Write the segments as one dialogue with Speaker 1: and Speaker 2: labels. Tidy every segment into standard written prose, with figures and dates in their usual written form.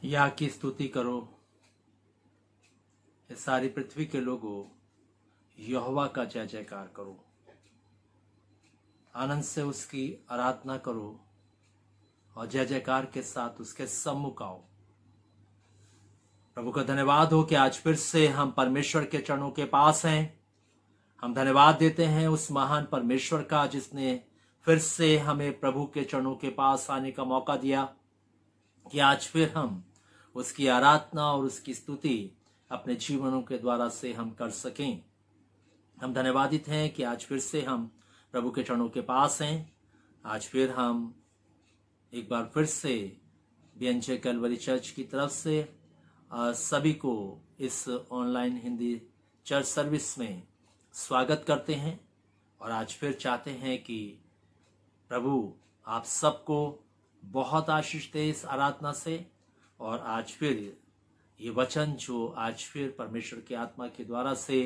Speaker 1: या की स्तुति करो, ये सारी पृथ्वी के लोगों, यहोवा का जय जयकार करो, आनंद से उसकी आराधना करो और जय जयकार के साथ उसके सम्मुख आओ। प्रभु का धन्यवाद हो कि आज फिर से हम परमेश्वर के चरणों के पास हैं। हम धन्यवाद देते हैं उस महान परमेश्वर का जिसने फिर से हमें प्रभु के चरणों के पास आने का मौका दिया कि आज फिर हम उसकी आराधना और उसकी स्तुति अपने जीवनों के द्वारा से हम कर सकें। हम धन्यवादित हैं कि आज फिर से हम प्रभु के चरणों के पास हैं। आज फिर हम एक बार फिर से बीएनजे कैलवरी चर्च की तरफ से सभी को इस ऑनलाइन हिंदी चर्च सर्विस में स्वागत करते हैं और आज फिर चाहते हैं कि प्रभु आप सबको बहुत आशीष दे इस आराधना से। और आज फिर ये वचन जो आज फिर परमेश्वर की आत्मा के द्वारा से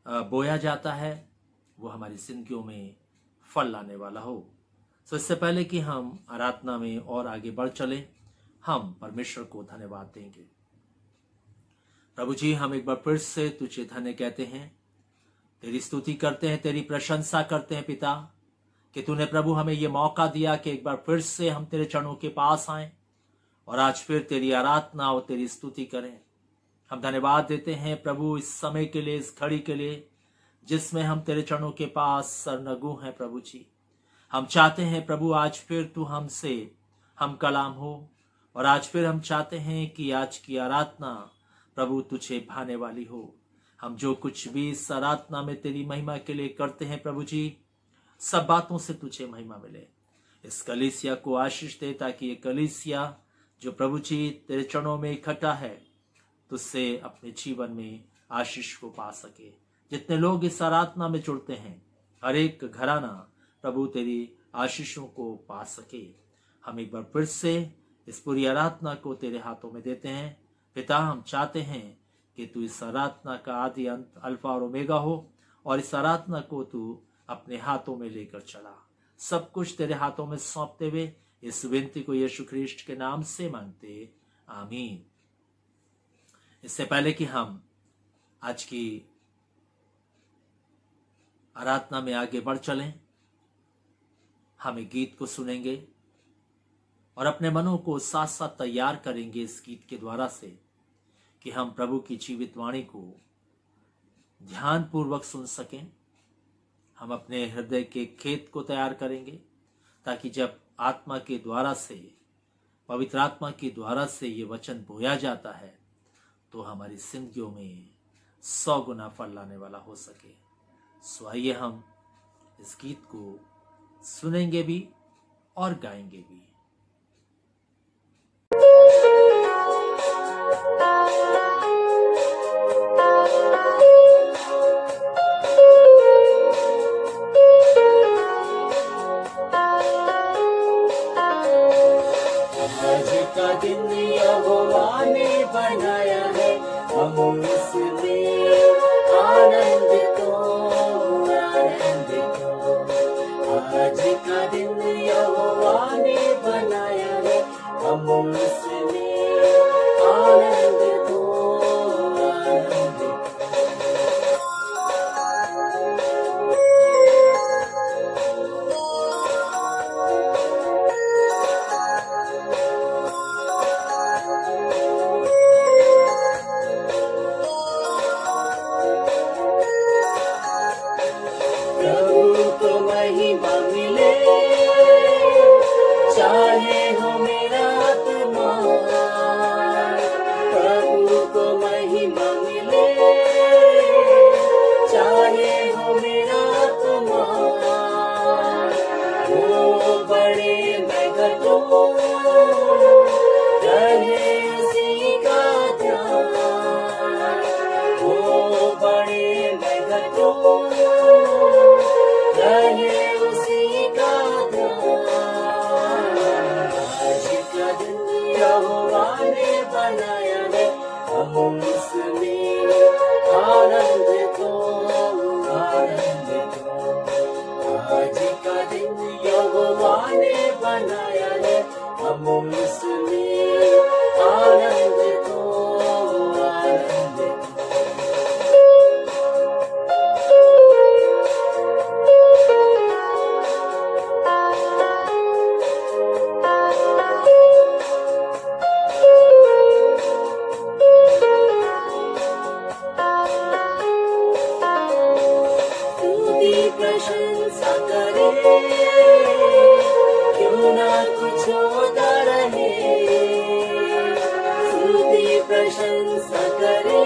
Speaker 1: बोया जाता है वो हमारी जिंदगियों में फल लाने वाला हो। तो इससे पहले कि हम आराधना में और आगे बढ़ चलें, हम परमेश्वर को धन्यवाद देंगे। प्रभु जी, हम एक बार फिर से तुझे धन्य कहते हैं, तेरी स्तुति करते हैं, तेरी प्रशंसा करते हैं पिता कि तूने प्रभु हमें ये मौका दिया कि एक बार फिर से हम तेरे चरणों के पास आएं और आज फिर तेरी आराधना और तेरी स्तुति करें। हम धन्यवाद देते हैं प्रभु इस समय के लिए, इस घड़ी के लिए जिसमें हम तेरे चरणों के पास सरनगू हैं प्रभु जी। हम चाहते हैं प्रभु आज फिर तू हमसे हम कलाम हो, और आज फिर हम चाहते हैं कि आज की आराधना प्रभु तुझे भाने वाली हो। हम जो कुछ भी इस आराधना में तेरी महिमा के लिए करते हैं प्रभु जी, सब बातों से तुझे महिमा मिले। इस कलीसिया को आशीष दे, ताकि ये कलीसिया जो प्रभु जी तेरे चरणों में इकट्ठा है तुझसे अपने जीवन में आशीष को पा सके। जितने लोग इस आराधना में जुड़ते हैं, हर एक घराना प्रभु तेरी आशीषों को पा सके। हम एक बार फिर से इस पूरी आराधना को तेरे हाथों में देते हैं। पिता, हम चाहते हैं कि तू इस आराधना का आदि अंत, अल्फा और ओमेगा हो, और इस आराधना को तू अपने हाथों में लेकर चला। सब कुछ तेरे हाथों में सौंपते हुए इस विनती को यीशु ख्रीष्ट के नाम से मांगते, आमीन। इससे पहले कि हम आज की आराधना में आगे बढ़ चलें, हम एक गीत को सुनेंगे और अपने मनों को साथ साथ तैयार करेंगे इस गीत के द्वारा से, कि हम प्रभु की जीवित वाणी को ध्यान पूर्वक सुन सकें। हम अपने हृदय के खेत को तैयार करेंगे, ताकि जब आत्मा के द्वारा से, पवित्र आत्मा के द्वारा से ये वचन बोया जाता है, तो हमारी जिंदगियों में 100 गुना फल लाने वाला हो सके। सो आइए हम इस गीत को सुनेंगे भी और गाएंगे भी।
Speaker 2: आज का दिन यहोवा ने बनाया है, हम इसमें आनंदित हो, आनंदित हो। आज का दिन यहोवा ने बनाया है, हम इसमें आनंदित हो, आनंदित हो। प्रभु को महिमा मिले, चाहे हो मेरा आत्मा। प्रभु को महिमा मिले, चाहे हो मेरा आत्मा। वो बड़े मैं घटूं, रहे उसी का ध्यान। वो बड़े मैं घटूं, रहे उसी का ध्यान। आज का दिन यहोवा ने बनाया है, हम इसमें आनंदित हो, आनंदित हो। आज का दिन यहोवा ने बनाया है, हम इसमें आनंदित हो, आनंदित हो। स्तुति प्रशंसा करे, क्यों ना कुछ होता रहे। स्तुति प्रशंसा करे,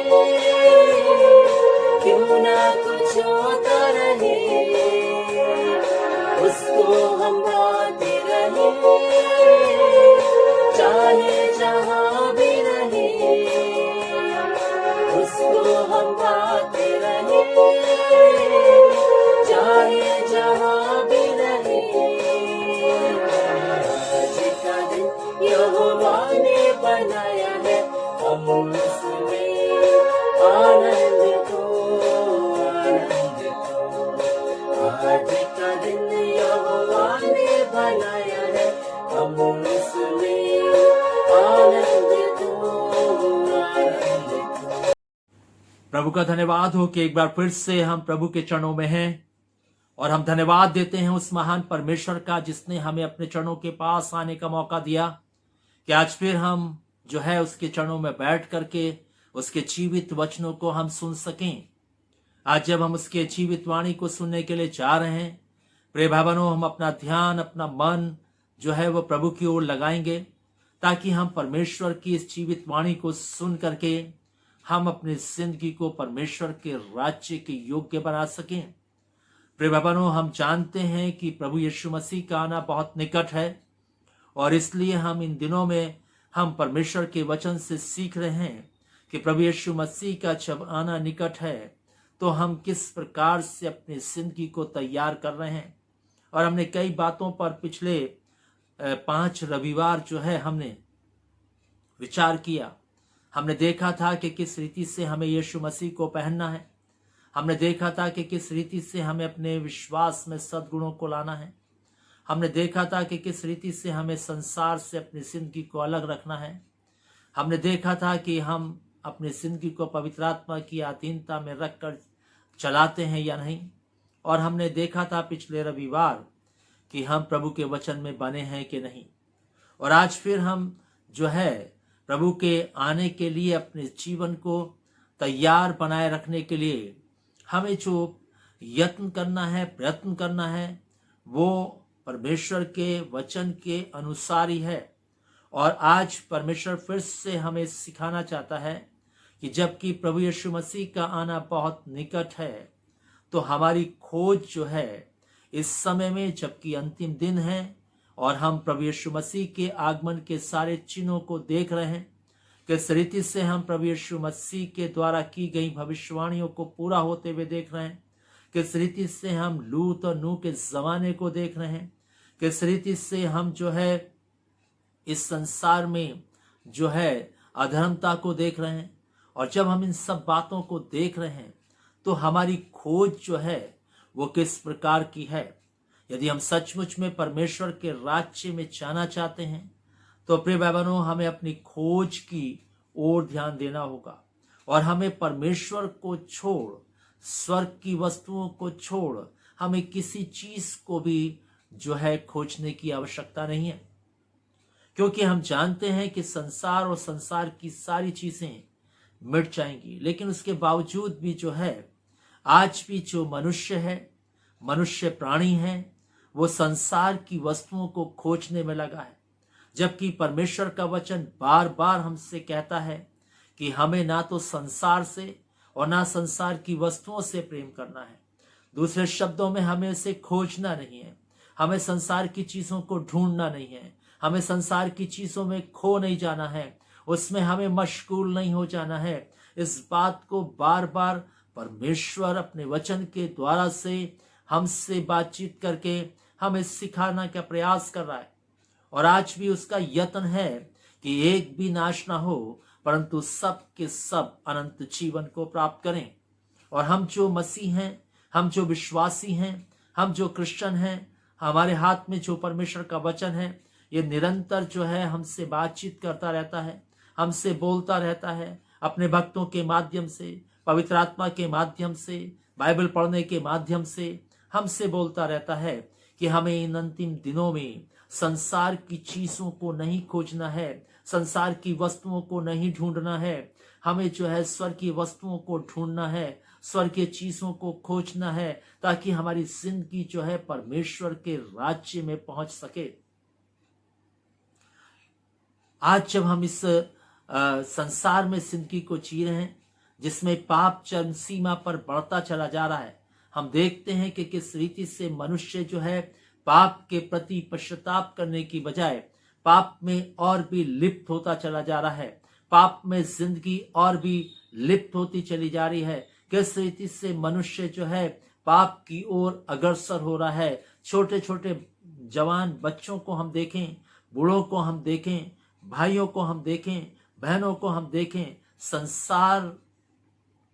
Speaker 2: क्यों ना कुछ होता रहे। उसको हम गाते रहे, चाहे जहाँ भी रहे। उसको हम गाते रहे, चाहे जहाँ भी रहे। आज का दिन यहोवा ने बनाया है, हम उसमें आनंदित हो, आनंदित हो। आज का दिन यहोवा ने बनाया है, हम उसमें आनंदित हो, आनंदित हो।
Speaker 1: प्रभु का धन्यवाद हो कि एक बार फिर से हम प्रभु के चरणों में हैं, और हम धन्यवाद देते हैं उस महान परमेश्वर का, जिसने हमें अपने चरणों के पास आने का मौका दिया, कि आज फिर हम जो है उसके चरणों में बैठ करके उसके जीवित वचनों को हम सुन सकें। आज जब हम उसके जीवित वाणी को सुनने के लिए जा रहे हैं, प्रिय भाई बहनों, हम अपना ध्यान, अपना मन जो है वो प्रभु की ओर लगाएंगे, ताकि हम परमेश्वर की इस जीवित वाणी को सुन करके हम अपनी जिंदगी को परमेश्वर के राज्य के योग्य बना सकें। प्रिय भाई बहनों, हम जानते हैं कि प्रभु यीशु मसीह का आना बहुत निकट है, और इसलिए हम इन दिनों में हम परमेश्वर के वचन से सीख रहे हैं कि प्रभु यीशु मसीह का जब आना निकट है तो हम किस प्रकार से अपनी जिंदगी को तैयार कर रहे हैं। और हमने कई बातों पर पिछले 5 रविवार जो है हमने विचार किया। हमने देखा था कि किस रीति से हमें यीशु मसीह को पहनना है। हमने देखा था कि किस रीति से हमें अपने विश्वास में सद्गुणों को लाना है। हमने देखा था कि किस रीति से हमें संसार से अपनी जिंदगी को अलग रखना है। हमने देखा था कि हम अपनी जिंदगी को पवित्र आत्मा की अधीनता में रखकर चलाते हैं या नहीं। और हमने देखा था पिछले रविवार कि हम प्रभु के वचन में बने हैं कि नहीं। और आज फिर हम जो है प्रभु के आने के लिए अपने जीवन को तैयार बनाए रखने के लिए हमें जो यत्न करना है, प्रयत्न करना है, वो परमेश्वर के वचन के अनुसार ही है। और आज परमेश्वर फिर से हमें सिखाना चाहता है कि जबकि प्रभु यीशु मसीह का आना बहुत निकट है, तो हमारी खोज जो है इस समय में, जबकि अंतिम दिन है और हम प्रभु यीशु मसीह के आगमन के सारे चिन्हों को देख रहे हैं, किस रीति से हम प्रभु यीशु मसीह के द्वारा की गई भविष्यवाणियों को पूरा होते हुए देख रहे हैं, किस रीति से हम लूत और नूह के जमाने को देख रहे हैं, किस रीति से हम जो है इस संसार में जो है अधर्मता को देख रहे हैं। और जब हम इन सब बातों को देख रहे हैं तो हमारी खोज जो है वो किस प्रकार की है। यदि हम सचमुच में परमेश्वर के राज्य में जाना चाहते हैं तो प्रिय भाई बहनों, हमें अपनी खोज की ओर ध्यान देना होगा। और हमें परमेश्वर को छोड़, स्वर्ग की वस्तुओं को छोड़, हमें किसी चीज को भी जो है खोजने की आवश्यकता नहीं है। क्योंकि हम जानते हैं कि संसार और संसार की सारी चीजें मिट जाएंगी, लेकिन उसके बावजूद भी जो है आज भी जो मनुष्य है, मनुष्य प्राणी है, वो संसार की वस्तुओं को खोजने में लगा है। जबकि परमेश्वर का वचन बार बार हमसे कहता है कि हमें ना तो संसार से और ना संसार की वस्तुओं से प्रेम करना है। दूसरे शब्दों में हमें उसे खोजना नहीं है, हमें संसार की चीजों को ढूंढना नहीं है, हमें संसार की चीजों में खो नहीं जाना है, उसमें हमें मशगूल नहीं हो जाना है। इस बात को बार बार परमेश्वर अपने वचन के द्वारा से हमसे बातचीत करके हमें सिखाना का प्रयास कर रहा है। और आज भी उसका यत्न है कि एक भी नाश ना हो, परंतु सब के सब अनंत जीवन को प्राप्त करें। और हम जो मसीह हैं, हम जो विश्वासी हैं, हम जो क्रिश्चियन हैं, हमारे हाथ में जो परमेश्वर का वचन है, ये निरंतर जो है हमसे बातचीत करता रहता है, हमसे बोलता रहता है, अपने भक्तों के माध्यम से, पवित्र आत्मा के माध्यम से, बाइबल पढ़ने के माध्यम से हमसे बोलता रहता है कि हमें इन अंतिम दिनों में संसार की चीजों को नहीं खोजना है, संसार की वस्तुओं को नहीं ढूंढना है, हमें जो है स्वर्गीय वस्तुओं को ढूंढना है, स्वर्गीय चीजों को खोजना है, ताकि हमारी जिंदगी जो है परमेश्वर के राज्य में पहुंच सके। आज जब हम इस संसार में जिंदगी को जी रहे हैं, जिसमें पाप चरम सीमा पर बढ़ता चला जा रहा है, हम देखते हैं कि किस रीति से मनुष्य जो है पाप के प्रति पश्चाताप करने की बजाय पाप में और भी लिप्त होता चला जा रहा है, पाप में जिंदगी और भी लिप्त होती चली जा रही है। किस रीति से मनुष्य जो है पाप की ओर अग्रसर हो रहा है। छोटे छोटे जवान बच्चों को हम देखें, बूढ़ों को हम देखें, भाइयों को हम देखें, बहनों को हम देखें, संसार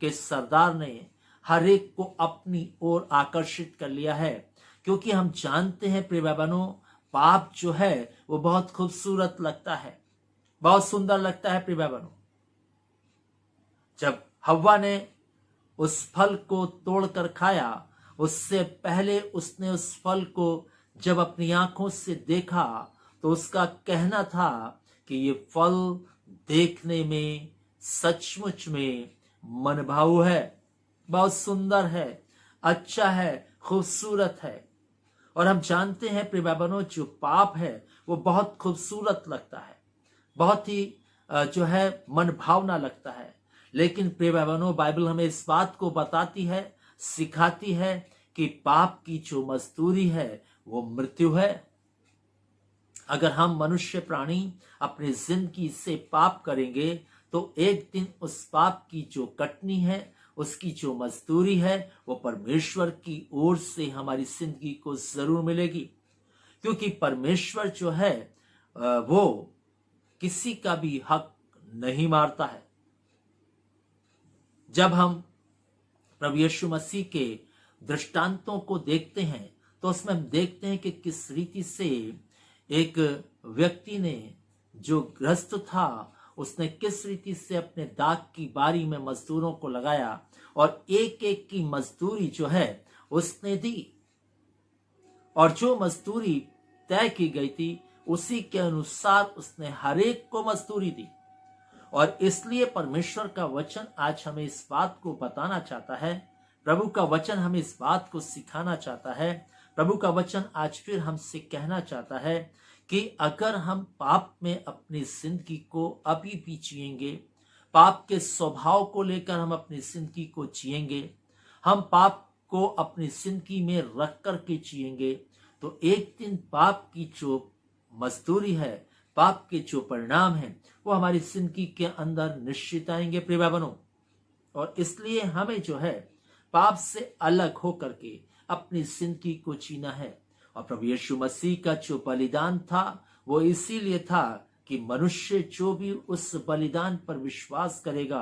Speaker 1: के सरदार ने हर एक को अपनी ओर आकर्षित कर लिया है। क्योंकि हम जानते हैं प्रिय बहनों, पाप जो है वो बहुत खूबसूरत लगता है, बहुत सुंदर लगता है। प्रिय बहनों, जब हव्वा ने उस फल को तोड़कर खाया, उससे पहले उसने उस फल को जब अपनी आंखों से देखा तो उसका कहना था कि ये फल देखने में सचमुच में मनभाऊ है। बहुत सुंदर है, अच्छा है, खूबसूरत है। और हम जानते हैं प्रिय भाई बहनों, जो पाप है वो बहुत खूबसूरत लगता है, बहुत ही जो है मन भावना लगता है। लेकिन प्रिय भाई बहनों, बाइबल हमें इस बात को बताती है, सिखाती है कि पाप की जो मजदूरी है वो मृत्यु है। अगर हम मनुष्य प्राणी अपनी जिंदगी से पाप करेंगे तो एक दिन उस पाप की जो कटनी है, उसकी जो मजदूरी है, वो परमेश्वर की ओर से हमारी जिंदगी को जरूर मिलेगी। क्योंकि परमेश्वर जो है वो किसी का भी हक नहीं मारता है। जब हम प्रभु यीशु मसीह के दृष्टांतों को देखते हैं तो उसमें हम देखते हैं कि किस रीति से एक व्यक्ति ने, जो ग्रस्त था, उसने किस रीति से अपने दाख की बारी में मजदूरों को लगाया और एक एक की मजदूरी जो है उसने दी। और जो मजदूरी तय की गई थी उसी के अनुसार उसने हर एक को मजदूरी दी। और इसलिए परमेश्वर का वचन आज हमें इस बात को बताना चाहता है, प्रभु का वचन हमें इस बात को सिखाना चाहता है, प्रभु का वचन आज फिर हमसे कहना चाहता है कि अगर हम पाप में अपनी जिंदगी को अभी भी जिएंगे, पाप के स्वभाव को लेकर हम अपनी जिंदगी को जिएंगे, हम पाप को अपनी जिंदगी में रख करके जिएंगे, तो एक दिन पाप की जो मजदूरी है, पाप के जो परिणाम है, वो हमारी जिंदगी के अंदर निश्चित आएंगे प्रिय भाई बहनों। और इसलिए हमें जो है पाप से अलग होकर के अपनी जिंदगी को जीना है। और प्रभु यीशु मसीह का जो बलिदान था वो इसीलिए था कि मनुष्य जो भी उस बलिदान पर विश्वास करेगा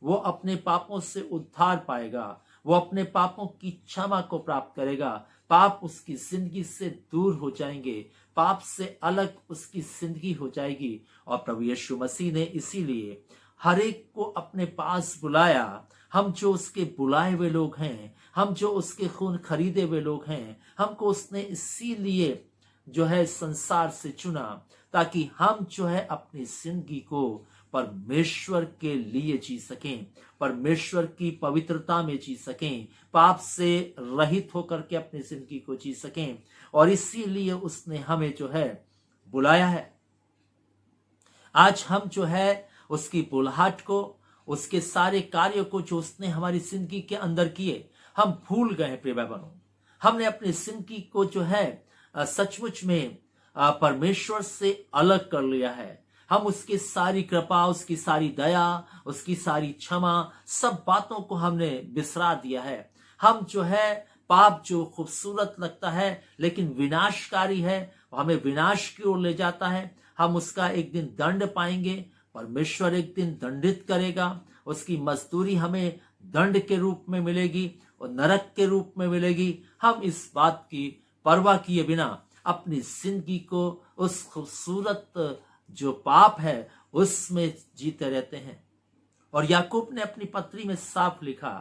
Speaker 1: वो अपने पापों से उद्धार पाएगा, वो अपने पापों की क्षमा को प्राप्त करेगा, पाप उसकी जिंदगी से दूर हो जाएंगे, पाप से अलग उसकी जिंदगी हो जाएगी। और प्रभु यीशु मसीह ने इसीलिए हर एक को अपने पास बुलाया। हम जो उसके बुलाए हुए लोग हैं, हम जो उसके खून खरीदे हुए लोग हैं, हमको उसने इसीलिए जो है संसार से चुना ताकि हम जो है अपनी जिंदगी को परमेश्वर के लिए जी सकें, परमेश्वर की पवित्रता में जी सकें, पाप से रहित होकर के अपनी जिंदगी को जी सकें। और इसीलिए उसने हमें जो है बुलाया है। आज हम जो है उसकी बुलाहट को, उसके सारे कार्यों को जो उसने हमारी जिंदगी के अंदर किए, हम भूल गए प्रिय भाई बहनों। हमने अपनी जिंदगी को जो है सचमुच में परमेश्वर से अलग कर लिया है। हम उसकी सारी कृपा, उसकी सारी दया, उसकी सारी क्षमा, सब बातों को हमने बिसरा दिया है। हम जो है पाप जो खूबसूरत लगता है लेकिन विनाशकारी है, हमें विनाश की ओर ले जाता है। हम उसका एक दिन दंड पाएंगे, परमेश्वर एक दिन दंडित करेगा, उसकी मजदूरी हमें दंड के रूप में मिलेगी और नरक के रूप में मिलेगी। हम इस बात की परवाह किए बिना अपनी जिंदगी को उस खूबसूरत जो पाप है उसमें जीते रहते हैं। और याकूब ने अपनी पत्री में साफ लिखा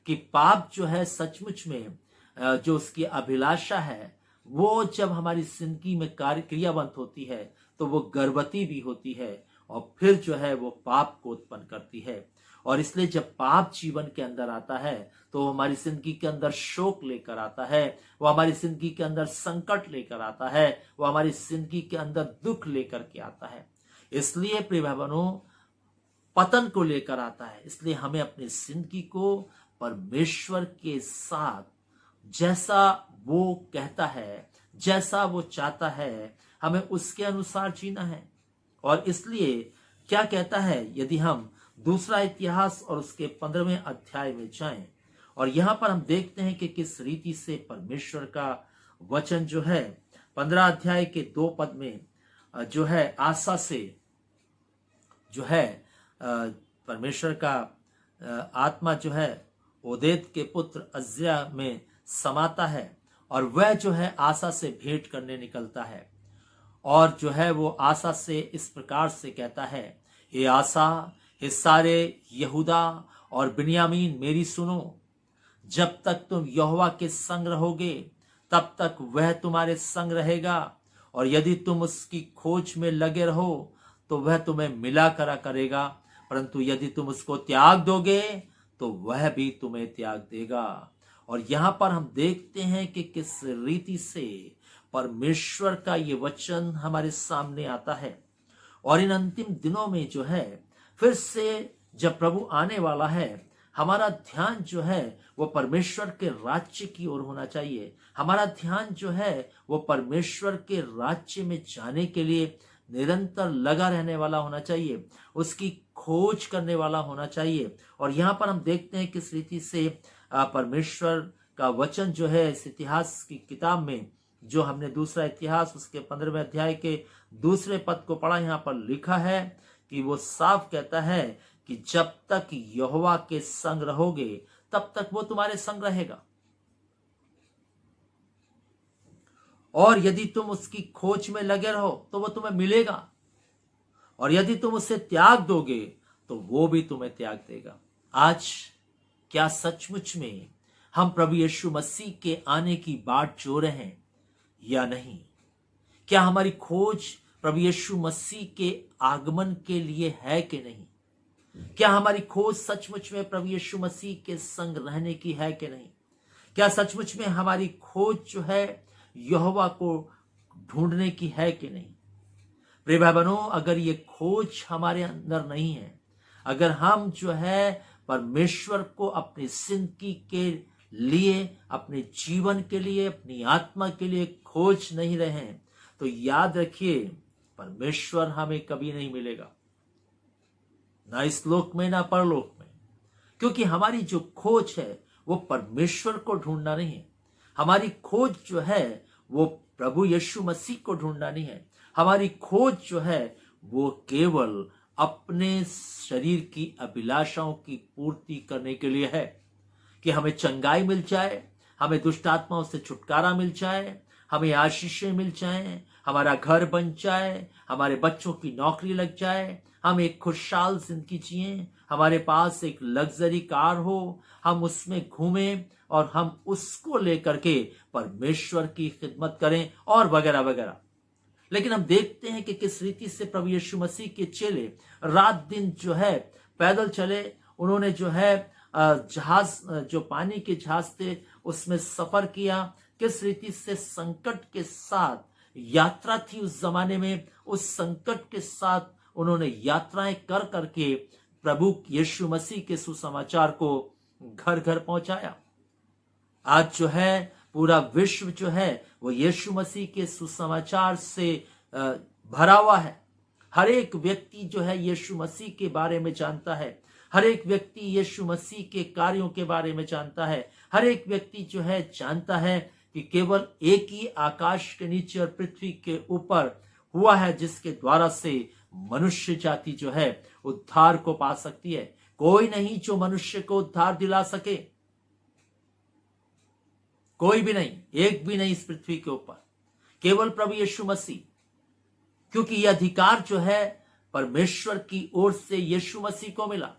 Speaker 1: कि पाप जो है सचमुच में जो उसकी अभिलाषा है वो जब हमारी जिंदगी में कार्य क्रियावंत होती है तो वो गर्भवती भी होती है और फिर जो है वो पाप को उत्पन्न करती है। और इसलिए जब पाप जीवन के अंदर आता है तो हमारी जिंदगी के अंदर शोक लेकर आता है, वो हमारी जिंदगी के अंदर संकट लेकर आता है, वो हमारी जिंदगी के अंदर दुख लेकर के आता है। इसलिए प्रिय भाई बहनों, पतन को लेकर आता है। इसलिए हमें अपनी जिंदगी को परमेश्वर के साथ जैसा वो कहता है, जैसा वो चाहता है, हमें उसके अनुसार जीना है। और इसलिए क्या कहता है, यदि हम दूसरा इतिहास और उसके 15वें अध्याय में जाएं और यहां पर हम देखते हैं कि किस रीति से परमेश्वर का वचन जो है 15 अध्याय के 2 पद में जो है आशा से जो है परमेश्वर का आत्मा जो है ओदेद के पुत्र अज्या में समाता है और वह जो है आशा से भेंट करने निकलता है। और जो है वो आशा से इस प्रकार से कहता है, हे आशा, हे सारे यहूदा और बिन्यामीन मेरी सुनो, जब तक तुम यहोवा के संग रहोगे तब तक वह तुम्हारे संग रहेगा, और यदि तुम उसकी खोज में लगे रहो तो वह तुम्हें मिला करा करेगा, परंतु यदि तुम उसको त्याग दोगे तो वह भी तुम्हें त्याग देगा। और यहां पर हम देखते हैं कि किस रीति से परमेश्वर का ये वचन हमारे सामने आता है। और इन अंतिम दिनों में जो है, फिर से जब प्रभु आने वाला है, हमारा ध्यान जो है वो परमेश्वर के राज्य की ओर होना चाहिए। हमारा ध्यान जो है वो परमेश्वर के राज्य में जाने के लिए निरंतर लगा रहने वाला होना चाहिए, उसकी खोज करने वाला होना चाहिए। और यहाँ पर हम देखते हैं किस रीति से परमेश्वर का वचन जो है इस इतिहास की किताब में, जो हमने दूसरा इतिहास उसके 15वें अध्याय के दूसरे पद को पढ़ा, यहाँ पर लिखा है कि वो साफ कहता है कि जब तक यहोवा के संग रहोगे तब तक वो तुम्हारे संग रहेगा, और यदि तुम उसकी खोज में लगे रहो तो वो तुम्हें मिलेगा, और यदि तुम उसे त्याग दोगे तो वो भी तुम्हें त्याग देगा। आज क्या सचमुच में हम प्रभु यीशु मसीह के आने की बाट जो रहे हैं या नहीं? क्या हमारी खोज प्रभु यीशु मसीह के आगमन के लिए है कि नहीं? क्या हमारी खोज सचमुच में प्रभु यीशु मसीह के संग रहने की है कि नहीं? क्या सचमुच में हमारी खोज जो है यहोवा को ढूंढने की है कि नहीं? प्रिय भाई बहनों, अगर ये खोज हमारे अंदर नहीं है, अगर हम जो है परमेश्वर को अपनी जिंदगी के लिए, अपने जीवन के लिए, अपनी आत्मा के लिए खोज नहीं रहे हैं, तो याद रखिए परमेश्वर हमें कभी नहीं मिलेगा, ना इस लोक में ना परलोक में। क्योंकि हमारी जो खोज है वो परमेश्वर को ढूंढना नहीं है। हमारी खोज जो है वो प्रभु यीशु मसीह को ढूंढना नहीं है। हमारी खोज जो है वो केवल अपने शरीर की अभिलाषाओं की पूर्ति करने के लिए है, कि हमें चंगाई मिल जाए, हमें दुष्ट आत्माओं से छुटकारा मिल जाए, हमें आशीषें मिल जाएं, हमारा घर बन जाए, हमारे बच्चों की नौकरी लग जाए, हम एक खुशहाल जिंदगी जिएं, हमारे पास एक लग्जरी कार हो, हम उसमें घूमें और हम उसको लेकर के परमेश्वर की खिदमत करें और वगैरह वगैरह। लेकिन हम देखते हैं कि किस रीति से प्रभु यीशु मसीह के चेले रात दिन जो है पैदल चले। उन्होंने जो है जहाज, जो पानी के जहाज थे, उसमें सफर किया। किस रीति से संकट के साथ यात्रा थी उस जमाने में, उस संकट के साथ उन्होंने यात्राएं कर करके प्रभु यीशु मसीह के सुसमाचार को घर घर पहुंचाया। आज जो है पूरा विश्व जो है वो यीशु मसीह के सुसमाचार से भरा हुआ है। हर एक व्यक्ति जो है यीशु मसीह के बारे में जानता है, हर एक व्यक्ति यीशु मसीह के कार्यों के बारे में जानता है। हर एक व्यक्ति जो है जानता है कि केवल एक ही आकाश के नीचे और पृथ्वी के ऊपर हुआ है जिसके द्वारा से मनुष्य जाति जो है उद्धार को पा सकती है। कोई नहीं जो मनुष्य को उद्धार दिला सके, कोई भी नहीं, एक भी नहीं इस पृथ्वी के ऊपर, केवल प्रभु यीशु मसीह। क्योंकि यह अधिकार जो है परमेश्वर की ओर से यीशु मसीह को मिला,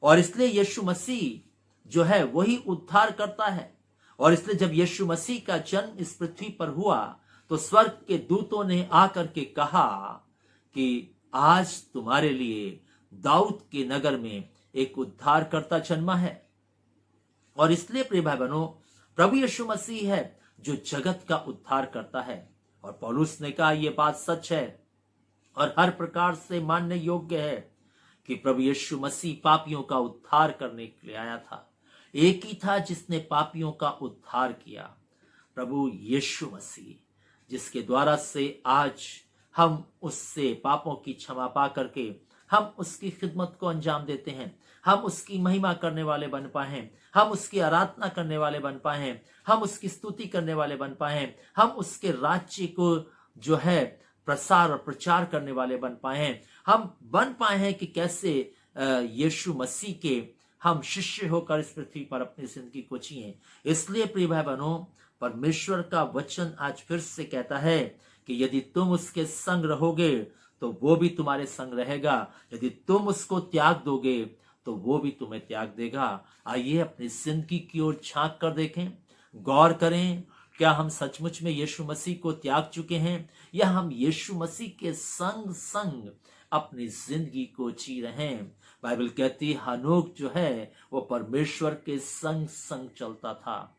Speaker 1: और इसलिए यीशु मसीह जो है वही उद्धार करता है। और इसलिए जब यीशु मसीह का जन्म इस पृथ्वी पर हुआ तो स्वर्ग के दूतों ने आकर के कहा कि आज तुम्हारे लिए दाऊद के नगर में एक उद्धारकर्ता जन्मा है। और इसलिए प्रिय भाई बहनों, प्रभु यीशु मसीह है जो जगत का उद्धार करता है। और पौलुस ने कहा यह बात सच है और हर प्रकार से मानने योग्य है कि प्रभु यीशु मसीह पापियों का उद्धार करने के लिए आया था। एक ही था जिसने पापियों का उद्धार किया, प्रभु यीशु मसीह, जिसके द्वारा से आज हम उससे पापों की क्षमा पा करके हम उसकी खिदमत को अंजाम देते हैं, हम उसकी महिमा करने वाले बन पाए हैं, हम उसकी आराधना करने वाले बन पाए हैं, हम उसकी स्तुति करने वाले बन पाए हैं, हम उसके राज्य को जो है प्रसार और प्रचार करने वाले बन पाए हैं। हम बन पाए हैं कि कैसे यीशु मसीह के हम शिष्य होकर इस पृथ्वी पर अपनी जिंदगी को जिएं। इसलिए प्रिय भाई बहनों, परमेश्वर का वचन आज फिर से कहता है कि यदि तुम उसके संग रहोगे तो वो भी तुम्हारे संग रहेगा, यदि तुम उसको त्याग दोगे तो वो भी तुम्हें त्याग देगा। आइए अपनी जिंदगी की ओर झांक कर देखें, गौर करें, क्या हम सचमुच में यीशु मसीह को त्याग चुके हैं या हम यीशु मसीह के संग संग अपनी जिंदगी को जी रहे हैं। बाइबल कहती हनोक जो है वो परमेश्वर के संग संग चलता था।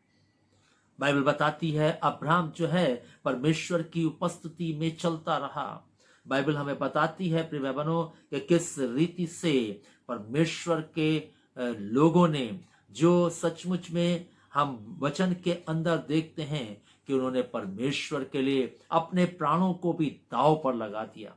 Speaker 1: बाइबल बताती है अब्राहम जो है परमेश्वर की उपस्थिति में चलता रहा। बाइबल हमें बताती है प्रिय भाई बहनों कि किस रीति से परमेश्वर के लोगों ने, जो सचमुच में हम वचन के अंदर देखते हैं कि उन्होंने परमेश्वर के लिए अपने प्राणों को भी दांव पर लगा दिया,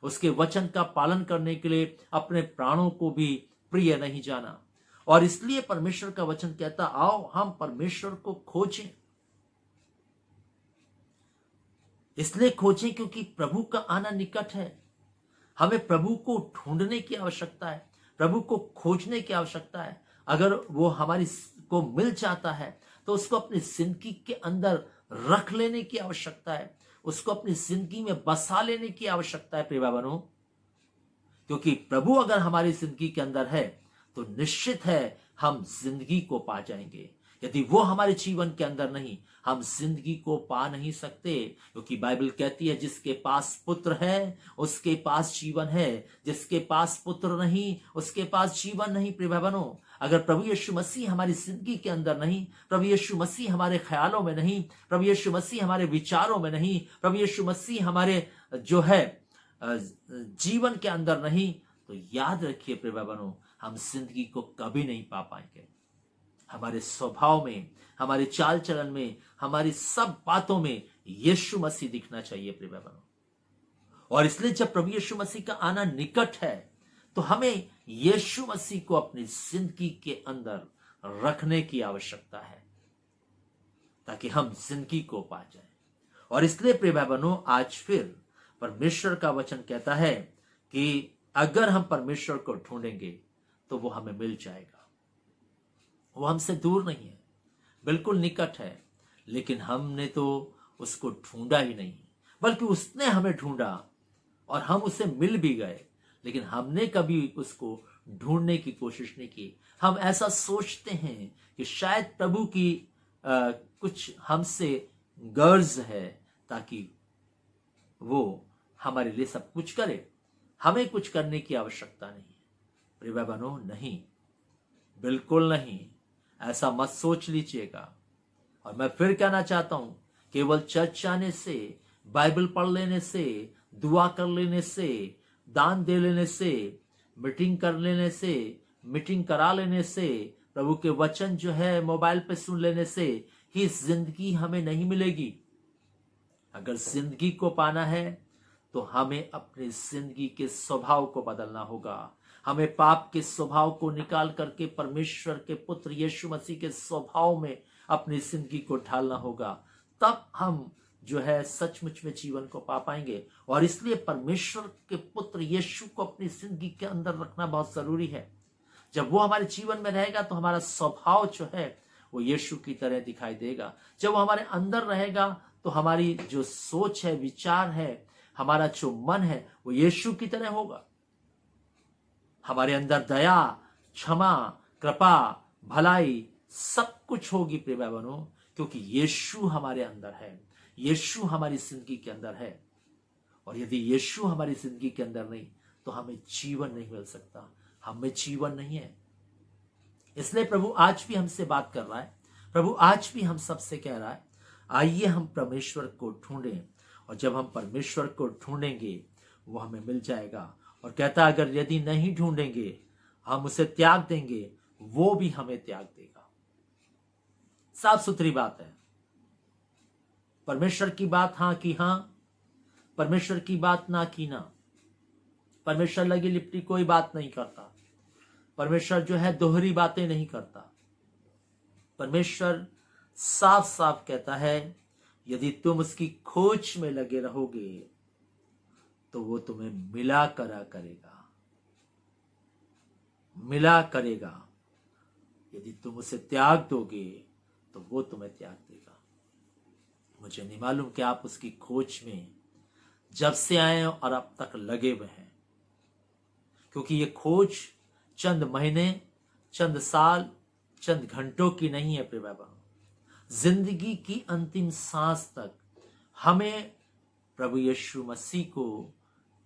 Speaker 1: उसके वचन का पालन करने के लिए अपने प्राणों को भी प्रिय नहीं जाना। और इसलिए परमेश्वर का वचन कहता आओ हम परमेश्वर को खोजें। इसलिए खोजें क्योंकि प्रभु का आना निकट है। हमें प्रभु को ढूंढने की आवश्यकता है, प्रभु को खोजने की आवश्यकता है। अगर वो हमारी को मिल जाता है तो उसको अपनी जिंदगी के अंदर रख लेने की आवश्यकता है, उसको अपनी जिंदगी में बसा लेने की आवश्यकता है प्रिय भाइयों। क्योंकि प्रभु अगर हमारी जिंदगी के अंदर है तो निश्चित है हम जिंदगी को पा जाएंगे। यदि वो हमारे जीवन के अंदर नहीं, हम जिंदगी को पा नहीं सकते। क्योंकि बाइबल कहती है जिसके पास पुत्र है उसके पास जीवन है, जिसके पास पुत्र नहीं उसके पास जीवन नहीं। प्रिय भाई बहनों, अगर प्रभु यीशु मसीह हमारी जिंदगी के अंदर नहीं, प्रभु यीशु मसीह हमारे ख्यालों में नहीं, प्रभु यीशु मसीह हमारे विचारों में नहीं, प्रभु यीशु मसीह हमारे जो है जीवन के अंदर नहीं, तो याद रखिए प्रिय भाई बहनों, हम जिंदगी को कभी नहीं पा पाएंगे। हमारे स्वभाव में, हमारे चाल चलन में, हमारी सब बातों में यीशु मसीह दिखना चाहिए प्रिय भाई बहनों। और इसलिए जब प्रभु यीशु मसीह का आना निकट है तो हमें यीशु मसीह को अपनी जिंदगी के अंदर रखने की आवश्यकता है ताकि हम जिंदगी को पा जाए। और इसलिए प्रिय भाई बहनों, आज फिर परमेश्वर का वचन कहता है कि अगर हम परमेश्वर को ढूंढेंगे तो वो हमें मिल जाएगा। वो हमसे दूर नहीं है, बिल्कुल निकट है, लेकिन हमने तो उसको ढूंढा ही नहीं, बल्कि उसने हमें ढूंढा और हम उसे मिल भी गए, लेकिन हमने कभी उसको ढूंढने की कोशिश नहीं की। हम ऐसा सोचते हैं कि शायद प्रभु की कुछ हमसे गर्ज है ताकि वो हमारे लिए सब कुछ करे, हमें कुछ करने की आवश्यकता नहीं है। प्रिय भाई बहनों, नहीं, बिल्कुल नहीं, ऐसा मत सोच लीजिएगा। और मैं फिर कहना चाहता हूं, केवल चर्च जाने से, बाइबल पढ़ लेने से, दुआ कर लेने से, दान दे लेने से, मीटिंग कर लेने से, मीटिंग करा लेने से, प्रभु के वचन जो है मोबाइल पे सुन लेने से ही जिंदगी हमें नहीं मिलेगी। अगर जिंदगी को पाना है तो हमें अपनी जिंदगी के स्वभाव को बदलना होगा। हमें पाप के स्वभाव को निकाल करके परमेश्वर के पुत्र यीशु मसीह के स्वभाव में अपनी जिंदगी को ढालना होगा। तब हम जो है सचमुच में जीवन को पा पाएंगे। और इसलिए परमेश्वर के पुत्र यीशु को अपनी जिंदगी के अंदर रखना बहुत जरूरी है। जब वो हमारे जीवन में रहेगा तो हमारा स्वभाव जो है वो यीशु की तरह दिखाई देगा। जब वो हमारे अंदर रहेगा तो हमारी जो सोच है, विचार है, हमारा जो मन है वो यीशु की तरह होगा। हमारे अंदर दया, क्षमा, कृपा, भलाई सब कुछ होगी प्रिय भाई बहनों, क्योंकि यीशु हमारे अंदर है, यीशु हमारी जिंदगी के अंदर है। और यदि यीशु हमारी जिंदगी के अंदर नहीं तो हमें जीवन नहीं मिल सकता, हमें जीवन नहीं है। इसलिए प्रभु आज भी हमसे बात कर रहा है, प्रभु आज भी हम सबसे कह रहा है, आइए हम परमेश्वर को ढूंढें। और जब हम परमेश्वर को ढूंढेंगे वो हमें मिल जाएगा। और कहता अगर यदि नहीं ढूंढेंगे, हम उसे त्याग देंगे, वो भी हमें त्याग देगा। साफ सुथरी बात है। परमेश्वर की बात हाँ की हाँ, परमेश्वर की बात ना की ना। परमेश्वर लगी लिपटी कोई बात नहीं करता। परमेश्वर जो है दोहरी बातें नहीं करता। परमेश्वर साफ साफ कहता है यदि तुम उसकी खोज में लगे रहोगे तो वो तुम्हें मिला करेगा। यदि तुम उसे त्याग दोगे तो वो तुम्हें त्याग देगा। मुझे नहीं मालूम कि आप उसकी खोज में जब से आए और अब तक लगे हुए हैं, क्योंकि ये खोज चंद महीने, चंद साल, चंद घंटों की नहीं है प्रिय बाबा। जिंदगी की अंतिम सांस तक हमें प्रभु यीशु मसीह को,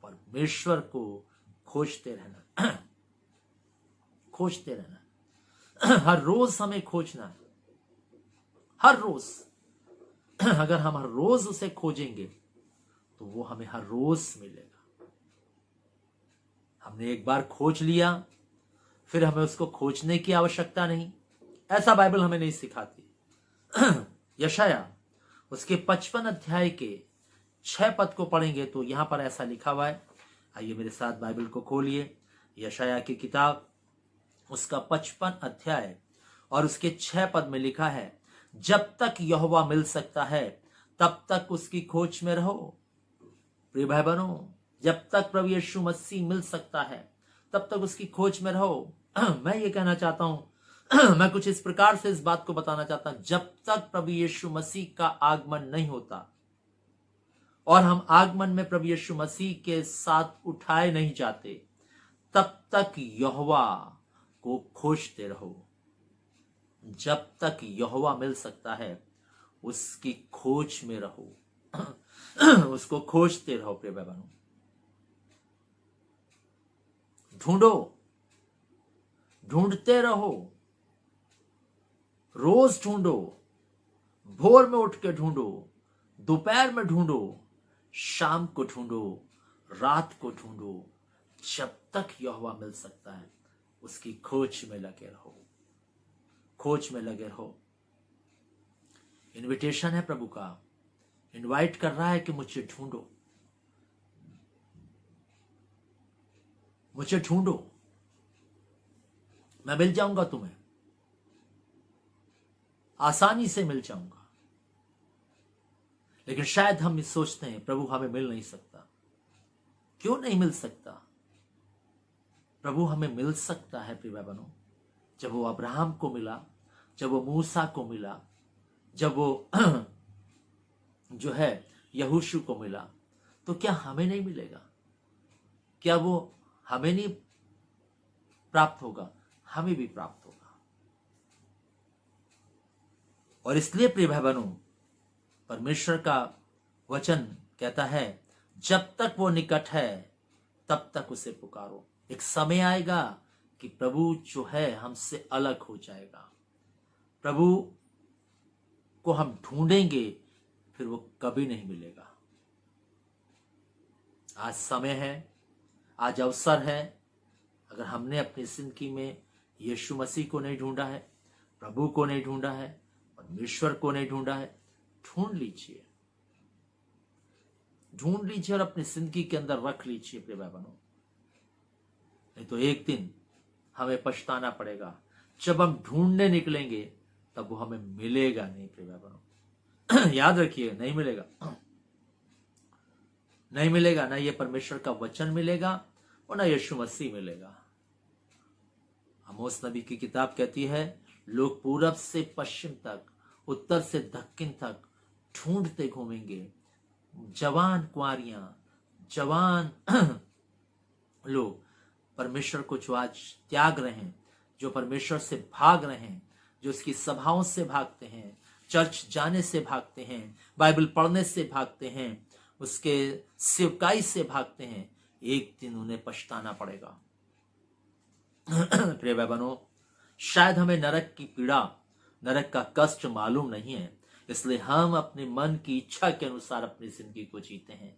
Speaker 1: परमेश्वर को खोजते रहना। खोजते रहना। हर रोज हमें खोजना है, हर रोज। अगर हम हर रोज उसे खोजेंगे तो वो हमें हर रोज मिलेगा। हमने एक बार खोज लिया, फिर हमें उसको खोजने की आवश्यकता नहीं, ऐसा बाइबल हमें नहीं सिखाती। यशाया उसके 55 अध्याय के 6 पद को पढ़ेंगे तो यहां पर ऐसा लिखा हुआ है। आइए मेरे साथ बाइबल को खोलिए। यशाया की किताब उसका 55 अध्याय और उसके 6 पद में लिखा है, जब तक यहोवा मिल सकता है तब तक उसकी खोज में रहो। प्रिय भाई बहनों, जब तक प्रभु यीशु मसीह मिल सकता है तब तक उसकी खोज में रहो। मैं ये कहना चाहता हूं, मैं कुछ इस प्रकार से इस बात को बताना चाहता हूं, जब तक प्रभु यीशु मसीह का आगमन नहीं होता और हम आगमन में प्रभु यीशु मसीह के साथ उठाए नहीं जाते, तब तक यहोवा को खोजते रहो। जब तक यहोवा मिल सकता है उसकी खोज में रहो। उसको खोजते रहो। प्रिय भाई बहनों, ढूंढो, ढूंढते रहो, रोज ढूंढो, भोर में उठ के ढूंढो, दोपहर में ढूंढो, शाम को ढूंढो, रात को ढूंढो। जब तक यहोवा मिल सकता है उसकी खोज में लगे रहो, खोज में लगे रहो। इनविटेशन है प्रभु का, इनवाइट कर रहा है कि मुझे ढूंढो, मुझे ढूंढो, मैं मिल जाऊंगा तुम्हें, आसानी से मिल जाऊंगा। लेकिन शायद हम ये सोचते हैं प्रभु हमें मिल नहीं सकता। क्यों नहीं मिल सकता? प्रभु हमें मिल सकता है प्रिय भाई बहनों। जब वो अब्राहम को मिला, जब वो मूसा को मिला, जब वो जो है यहोशू को मिला, तो क्या हमें नहीं मिलेगा? क्या वो हमें नहीं प्राप्त होगा? हमें भी प्राप्त होगा। और इसलिए प्रिय भाई बहनों, परमेश्वर का वचन कहता है, जब तक वो निकट है तब तक उसे पुकारो। एक समय आएगा कि प्रभु जो है हमसे अलग हो जाएगा। प्रभु को हम ढूंढेंगे, फिर वो कभी नहीं मिलेगा। आज समय है, आज अवसर है। अगर हमने अपनी जिंदगी में यीशु मसीह को नहीं ढूंढा है, प्रभु को नहीं ढूंढा है, परमेश्वर को नहीं ढूंढा है, ढूंढ लीजिए, ढूंढ लीजिए और अपनी जिंदगी के अंदर रख लीजिए प्रिय भाई बहनों। नहीं तो एक दिन हमें पछताना पड़ेगा। जब हम ढूंढने निकलेंगे तब वो हमें मिलेगा नहीं प्रिय भाई बहनों। याद रखिए, नहीं मिलेगा, नहीं मिलेगा। ना ये परमेश्वर का वचन मिलेगा और ना यीशु मसीह मिलेगा। आमोस नबी की किताब कहती है, लोग पूरब से पश्चिम तक, उत्तर से दक्षिण तक ढूंढते घूमेंगे। जवान कुंवारियां, जवान लोग परमेश्वर को जो आज त्याग रहे हैं, जो परमेश्वर से भाग रहे हैं, जो उसकी सभाओं से भागते हैं, चर्च जाने से भागते हैं, बाइबल पढ़ने से भागते हैं, उसके सेवकाई से भागते हैं, एक दिन उन्हें पछताना पड़ेगा। प्रिय भाई बहनों, शायद हमें नरक की पीड़ा, नरक का कष्ट मालूम नहीं है, इसलिए हम अपने मन की इच्छा के अनुसार अपनी जिंदगी को जीते हैं।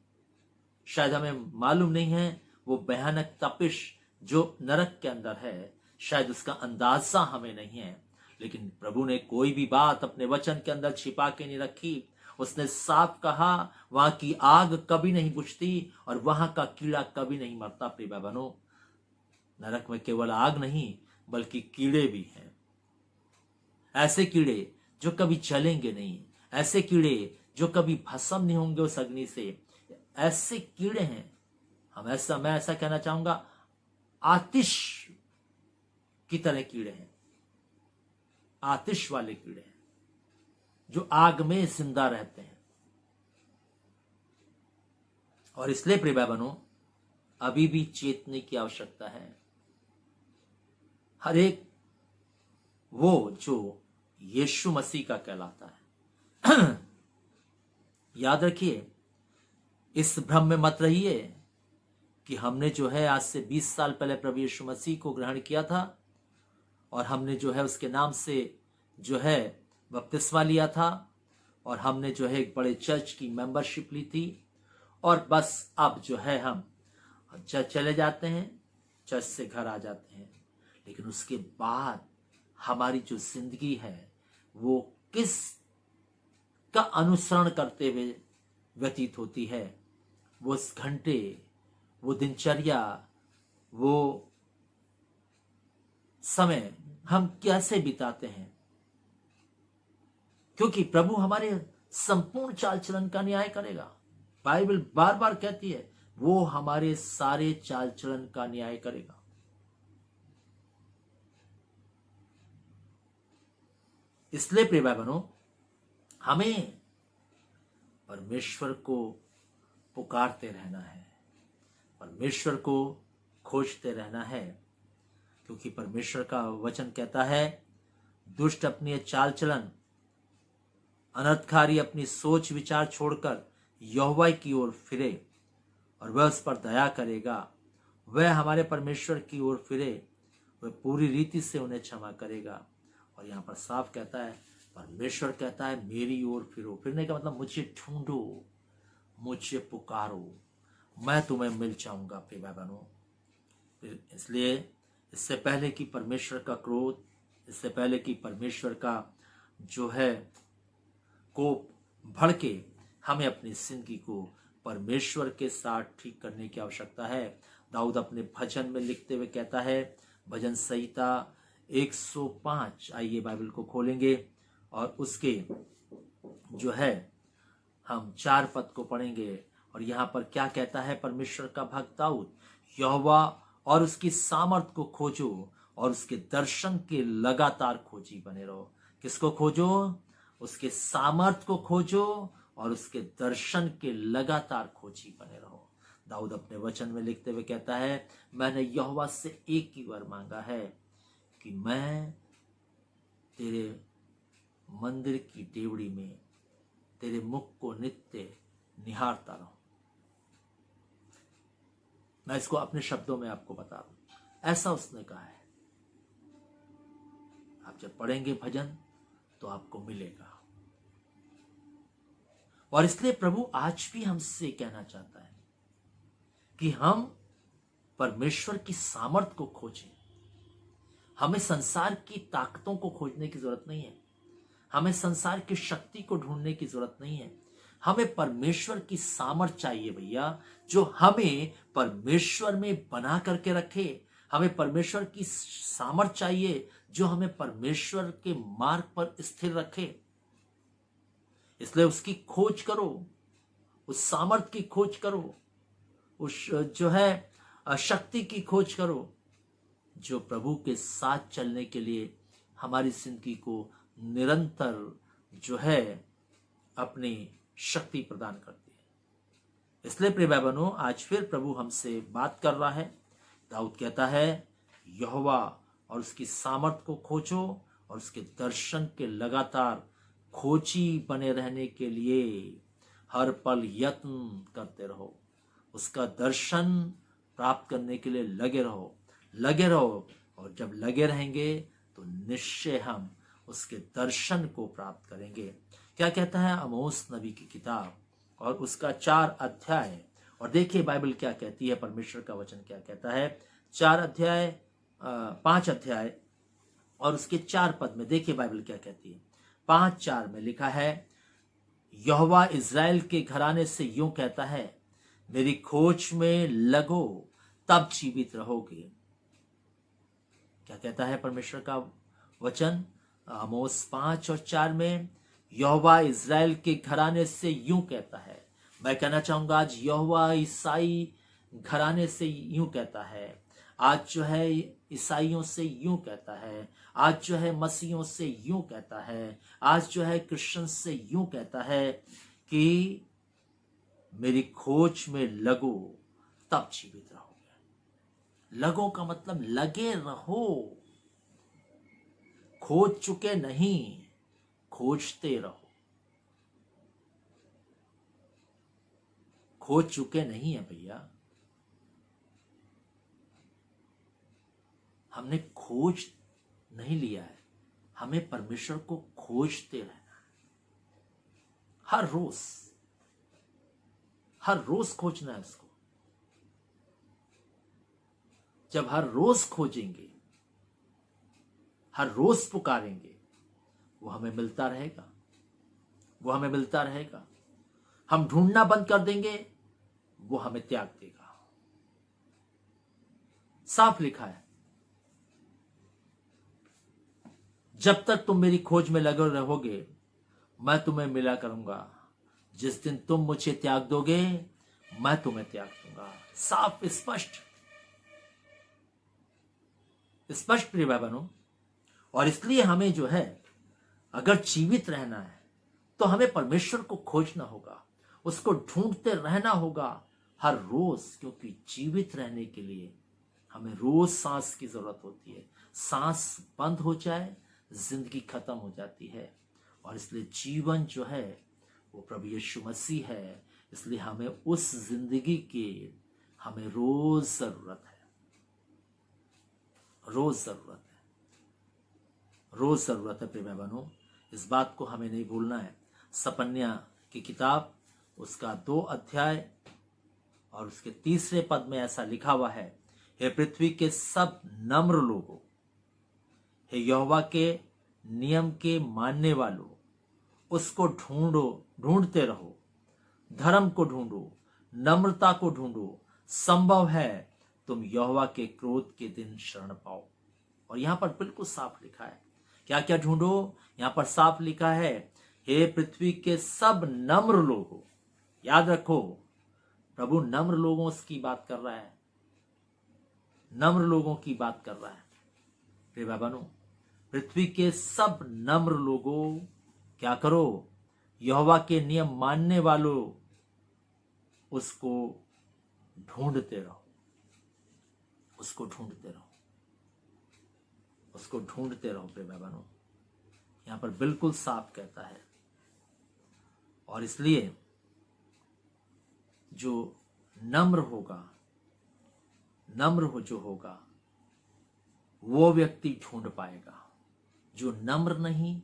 Speaker 1: शायद हमें मालूम नहीं है वो भयानक तपिश जो नरक के अंदर है, शायद उसका अंदाजा हमें नहीं है। लेकिन प्रभु ने कोई भी बात अपने वचन के अंदर छिपा के नहीं रखी। उसने साफ कहा, वहां की आग कभी नहीं बुझती और वहां का कीड़ा कभी नहीं मरता। प्रिय भाई बहनों, नरक में केवल आग नहीं बल्कि कीड़े भी हैं। ऐसे कीड़े जो कभी जलेंगे नहीं, ऐसे कीड़े जो कभी भस्म नहीं होंगे उस अग्नि से, ऐसे कीड़े हैं। मैं ऐसा कहना चाहूंगा, आतिश की तरह कीड़े हैं, आतिश वाले कीड़े हैं जो आग में जिंदा रहते हैं। और इसलिए प्रिय भाई बहनों, अभी भी चेतने की आवश्यकता है। हर एक वो जो यीशु मसीह का कहलाता है। याद रखिए, इस भ्रम में मत रहिए कि हमने जो है आज से 20 साल पहले प्रभु यीशु मसीह को ग्रहण किया था और हमने जो है उसके नाम से जो है बपतिस्मा लिया था, और हमने जो है एक बड़े चर्च की मेंबरशिप ली थी, और बस अब जो है हम चर्च चले जाते हैं, चर्च से घर आ जाते हैं। लेकिन उसके बाद हमारी जो जिंदगी है वो किस का अनुसरण करते हुए व्यतीत होती है, वो घंटे, वो दिनचर्या, वो समय हम कैसे बिताते हैं। क्योंकि प्रभु हमारे संपूर्ण चाल चलन का न्याय करेगा। बाइबल बार बार कहती है वो हमारे सारे चाल चलन का न्याय करेगा। इसलिए प्रिय भाई बहनों, हमें परमेश्वर को पुकारते रहना है, परमेश्वर को खोजते रहना है। क्योंकि परमेश्वर का वचन कहता है, दुष्ट अपनी चाल चलन, अनर्थकारी अपनी सोच विचार छोड़कर यहोवा की ओर फिरे और वह उस पर दया करेगा। वह हमारे परमेश्वर की ओर फिरे, वह पूरी रीति से उन्हें क्षमा करेगा। और यहाँ पर साफ कहता है, परमेश्वर कहता है मेरी ओर फिरो। फिरने का मतलब मुझे ढूंढो, मुझे पुकारो, मैं तुम्हें मिल जाऊंगा प्रिय भाई बहनों। इसलिए इससे पहले कि परमेश्वर का क्रोध, इससे पहले कि परमेश्वर का जो है कोप भड़के, हमें अपनी जिंदगी को परमेश्वर के साथ ठीक करने की आवश्यकता है। दाऊद अपने भजन में लिखते हुए कहता है, भजन संहिता 105, आइए बाइबल को खोलेंगे और उसके जो है हम 4 पद को पढ़ेंगे। और यहाँ पर क्या कहता है परमेश्वर का भक्त दाऊद, यहोवा और उसकी सामर्थ को खोजो और उसके दर्शन के लगातार खोजी बने रहो। किसको खोजो? उसके सामर्थ को खोजो और उसके दर्शन के लगातार खोजी बने रहो। दाऊद अपने वचन में लिखते हुए कहता है, मैंने यहोवा से एक ही वर मांगा है कि मैं तेरे मंदिर की डेवड़ी में तेरे मुख को नित्य निहारता रहूं। मैं इसको अपने शब्दों में आपको बता दूं, ऐसा उसने कहा है। आप जब पढ़ेंगे भजन तो आपको मिलेगा। और इसलिए प्रभु आज भी हमसे कहना चाहता है कि हम परमेश्वर की सामर्थ को खोजें। हमें संसार की ताकतों को खोजने की जरूरत नहीं है, हमें संसार की शक्ति को ढूंढने की जरूरत नहीं है। हमें परमेश्वर की सामर्थ चाहिए भैया, जो हमें परमेश्वर में बना करके रखे। हमें परमेश्वर की सामर्थ चाहिए जो हमें परमेश्वर के मार्ग पर स्थिर रखे। इसलिए उसकी खोज करो, उस सामर्थ की खोज करो, उस जो है शक्ति की खोज करो, जो प्रभु के साथ चलने के लिए हमारी जिंदगी को निरंतर जो है अपनी शक्ति प्रदान करती है। इसलिए प्रिय भाई बहनों, आज फिर प्रभु हमसे बात कर रहा है। दाऊद कहता है, यहोवा और उसकी सामर्थ को खोजो और उसके दर्शन के लगातार खोजी बने रहने के लिए हर पल यत्न करते रहो। उसका दर्शन प्राप्त करने के लिए लगे रहो। और जब लगे रहेंगे तो निश्चय हम उसके दर्शन को प्राप्त करेंगे। क्या कहता है आमोस नबी की किताब और उसका 4 अध्याय, और देखिए बाइबल क्या कहती है, परमेश्वर का वचन क्या कहता है। 5 अध्याय और उसके 4 पद में देखिए बाइबल क्या कहती है। 5:4 में लिखा है, यहोवा इज़राइल के घराने से यूं कहता है, मेरी खोज में लगो तब जीवित रहोगे। क्या कहता है परमेश्वर का वचन आमोस 5:4 में, यहोवा इज़राइल के घराने से यूं कहता है। मैं कहना चाहूंगा आज यहोवा ईसाई घराने से यूं कहता है, आज जो है ईसाइयों से यूं कहता है, आज जो है मसीहियों से यूं कहता है, आज जो है क्रिश्चियन से यूं कहता है कि मेरी खोज में लगो तब जीवित रहोगे। लगो का मतलब लगे रहो, खोज चुके नहीं, खोजते रहो। खोज चुके नहीं है भैया, हमने खोज नहीं लिया है। हमें परमेश्वर को खोजते रहना है, हर रोज खोजना है उसको। जब हर रोज खोजेंगे, हर रोज पुकारेंगे, वो हमें मिलता रहेगा, वो हमें मिलता रहेगा। हम ढूंढना बंद कर देंगे, वो हमें त्याग देगा। साफ लिखा है, जब तक तुम मेरी खोज में लगे रहोगे मैं तुम्हें मिला करूंगा। जिस दिन तुम मुझे त्याग दोगे मैं तुम्हें त्याग दूंगा। साफ स्पष्ट प्रिय भाई बहनों। और इसलिए हमें जो है, अगर जीवित रहना है तो हमें परमेश्वर को खोजना होगा, उसको ढूंढते रहना होगा हर रोज, क्योंकि जीवित रहने के लिए हमें रोज सांस की जरूरत होती है। सांस बंद हो जाए जिंदगी खत्म हो जाती है। और इसलिए जीवन जो है वो प्रभु यीशु मसीह है। इसलिए हमें उस जिंदगी की हमें रोज जरूरत है, रोज जरूरत है प्रिय बहनों। इस बात को हमें नहीं भूलना है। सपन्या की किताब उसका 2 अध्याय और उसके 3 पद में ऐसा लिखा हुआ है, हे पृथ्वी के सब नम्र लोगों, हे यहोवा के नियम के मानने वालों, उसको ढूंढते रहो, धर्म को ढूंढो, नम्रता को ढूंढो, संभव है तुम यहोवा के क्रोध के दिन शरण पाओ। और यहां पर बिल्कुल साफ लिखा है, क्या क्या ढूंढो। यहां पर साफ लिखा है, हे पृथ्वी के सब नम्र लोगों। याद रखो, प्रभु नम्र लोगों की बात कर रहा है, नम्र लोगों की बात कर रहा है प्रिय भाई बहनों। पृथ्वी के सब नम्र लोगों, क्या करो, यहोवा के नियम मानने वालों, उसको ढूंढते रहो, उसको ढूंढते रहो, उसको ढूंढते रहो प्रिय भाई बहनों। यहां पर बिल्कुल साफ कहता है। और इसलिए जो नम्र होगा, जो होगा वो व्यक्ति ढूंढ पाएगा। जो नम्र नहीं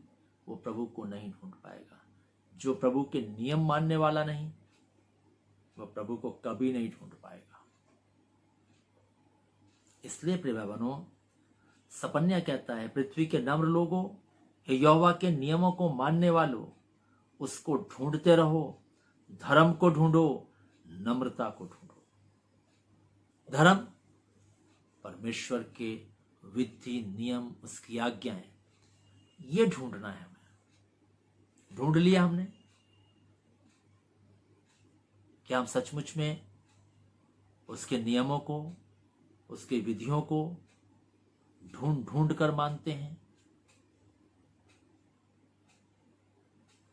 Speaker 1: वो प्रभु को नहीं ढूंढ पाएगा। जो प्रभु के नियम मानने वाला नहीं वो प्रभु को कभी नहीं ढूंढ पाएगा। इसलिए प्रिय भाई बहनों, सपन्या कहता है, पृथ्वी के नम्र लोगों, हे यहोवा के नियमों को मानने वालों, उसको ढूंढते रहो, धर्म को ढूंढो, नम्रता को ढूंढो। धर्म परमेश्वर के विधि, नियम, उसकी आज्ञाएं, ये ढूंढना है हमें। ढूंढ लिया हमने? क्या हम सचमुच में उसके नियमों को, उसके विधियों को ढूंढ कर मानते हैं?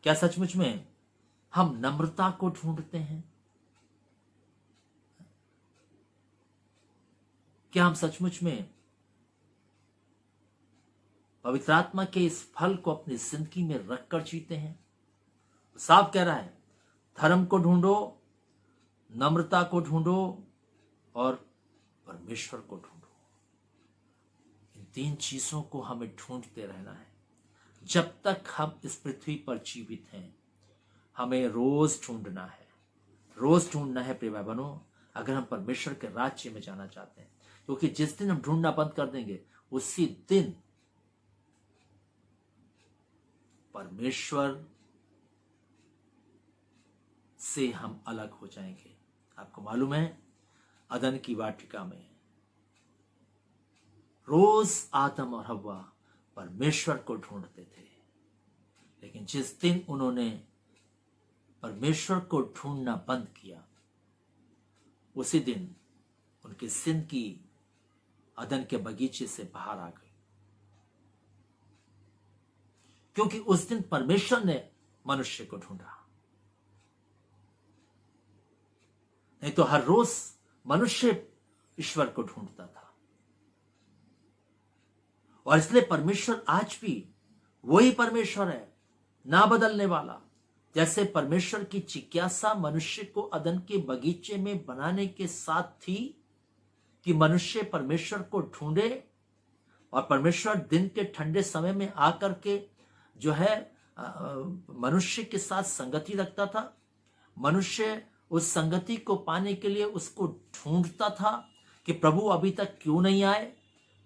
Speaker 1: क्या सचमुच में हम नम्रता को ढूंढते हैं? क्या हम सचमुच में पवित्र आत्मा के इस फल को अपनी जिंदगी में रखकर जीते हैं? साफ कह रहा है, धर्म को ढूंढो, नम्रता को ढूंढो और परमेश्वर को ढूंढो। इन 3 चीजों को हमें ढूंढते रहना है। जब तक हम इस पृथ्वी पर जीवित हैं, हमें रोज ढूंढना है, रोज ढूंढना है प्रिय भाई बहनों, अगर हम परमेश्वर के राज्य में जाना चाहते हैं। क्योंकि जिस दिन हम ढूंढना बंद कर देंगे, उसी दिन परमेश्वर से हम अलग हो जाएंगे। आपको मालूम है, अदन की वाटिका में रोज आदम और हव्वा परमेश्वर को ढूंढते थे, लेकिन जिस दिन उन्होंने परमेश्वर को ढूंढना बंद किया, उसी दिन उनकी जिंदगी अदन के बगीचे से बाहर आ गई। क्योंकि उस दिन परमेश्वर ने मनुष्य को ढूंढा, नहीं तो हर रोज मनुष्य ईश्वर को ढूंढता था। और इसलिए परमेश्वर आज भी वही परमेश्वर है, ना बदलने वाला। जैसे परमेश्वर की जिज्ञासा मनुष्य को अदन के बगीचे में बनाने के साथ थी कि मनुष्य परमेश्वर को ढूंढे, और परमेश्वर दिन के ठंडे समय में आकर के जो है मनुष्य के साथ संगति रखता था। मनुष्य उस संगति को पाने के लिए उसको ढूंढता था कि प्रभु अभी तक क्यों नहीं आए,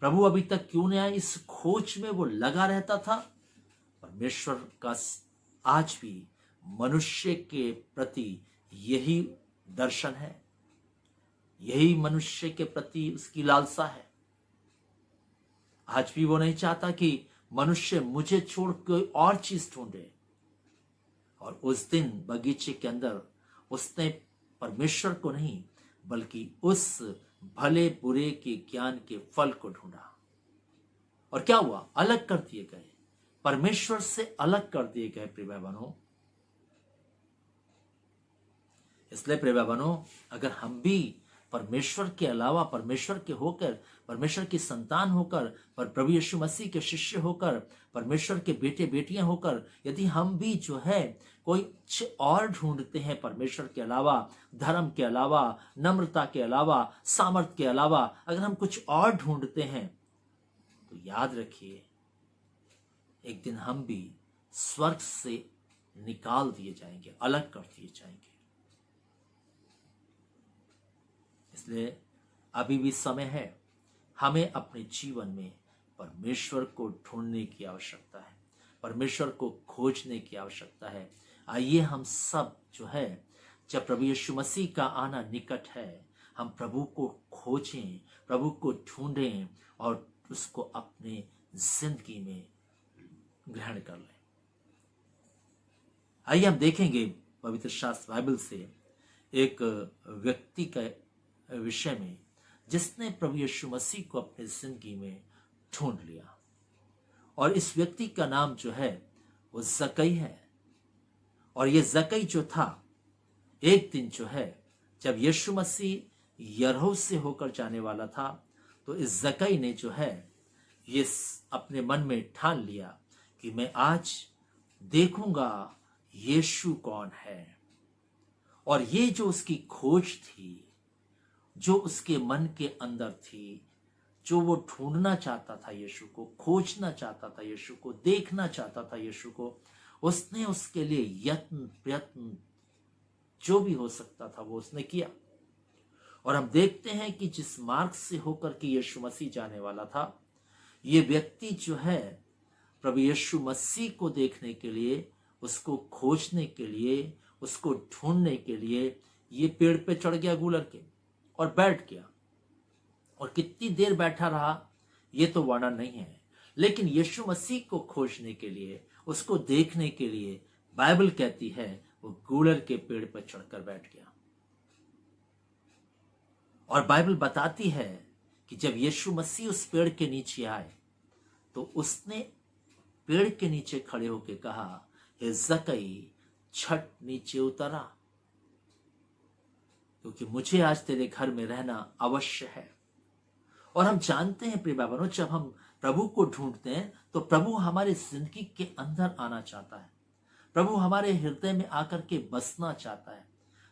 Speaker 1: प्रभु अभी तक क्यों नहीं आए। इस खोज में वो लगा रहता था। परमेश्वर का आज भी मनुष्य के प्रति यही दर्शन है, यही मनुष्य के प्रति उसकी लालसा है। आज भी वो नहीं चाहता कि मनुष्य मुझे छोड़ कोई और चीज ढूंढे। और उस दिन बगीचे के अंदर उसने परमेश्वर को नहीं बल्कि उस भले बुरे के ज्ञान के फल को ढूंढा। और क्या हुआ? अलग कर दिए गए, परमेश्वर से अलग कर दिए गए प्रिय बहनों। इसलिए प्रिय बहनों, अगर हम भी परमेश्वर के अलावा, परमेश्वर के होकर, परमेश्वर की संतान होकर, पर प्रभु यीशु मसीह के शिष्य होकर, परमेश्वर के बेटे बेटियां होकर, यदि हम भी जो है कोई और ढूंढते हैं परमेश्वर के अलावा, धर्म के अलावा, नम्रता के अलावा, सामर्थ के अलावा, अगर हम कुछ और ढूंढते हैं तो याद रखिए एक दिन हम भी स्वर्ग से निकाल दिए जाएंगे, अलग कर दिए जाएंगे। इसलिए अभी भी समय है, हमें अपने जीवन में परमेश्वर को ढूंढने की आवश्यकता है, परमेश्वर को खोजने की आवश्यकता है। आइए हम सब जो है, जब प्रभु यीशु मसीह का आना निकट है, हम प्रभु को खोजें, प्रभु को ढूंढें और उसको अपने जिंदगी में ग्रहण कर लें। आइए हम देखेंगे पवित्र शास्त्र बाइबल से एक व्यक्ति के विषय में जिसने प्रभु यीशु मसीह को अपने जिंदगी में ढूंढ लिया। और इस व्यक्ति का नाम जो है वो जक्कई है। और ये जक्कई जो था, एक दिन जो है जब यीशु मसीह यरीहो से होकर जाने वाला था, तो इस जक्कई ने जो है ये अपने मन में ठान लिया कि मैं आज देखूंगा यीशु कौन है। और ये जो उसकी खोज थी, जो उसके मन के अंदर थी, जो वो ढूंढना चाहता था यीशु को, खोजना चाहता था यीशु को, देखना चाहता था यीशु को, उसने उसके लिए यत्न प्रयत्न जो भी हो सकता था वो उसने किया। और हम देखते हैं कि जिस मार्ग से होकर के यीशु मसीह जाने वाला था, ये व्यक्ति जो है प्रभु यीशु मसीह को देखने के लिए, उसको खोजने के लिए, उसको ढूंढने के लिए ये पेड़ पे चढ़ गया गूलर के और बैठ गया। और कितनी देर बैठा रहा ये तो वर्णन नहीं है, लेकिन यीशु मसीह को खोजने के लिए, उसको देखने के लिए बाइबल कहती है वो गूलर के पेड़ पर चढ़कर बैठ गया। और बाइबल बताती है कि जब यीशु मसीह उस पेड़ के नीचे आए तो उसने पेड़ के नीचे खड़े होकर कहा, हे जक्कई छठ नीचे उतरा, क्योंकि मुझे आज तेरे घर में रहना अवश्य है। और हम जानते हैं प्रिय बहनों, जब हम प्रभु को ढूंढते हैं तो प्रभु हमारे जिंदगी के अंदर आना चाहता है, प्रभु हमारे हृदय में आकर के बसना चाहता है,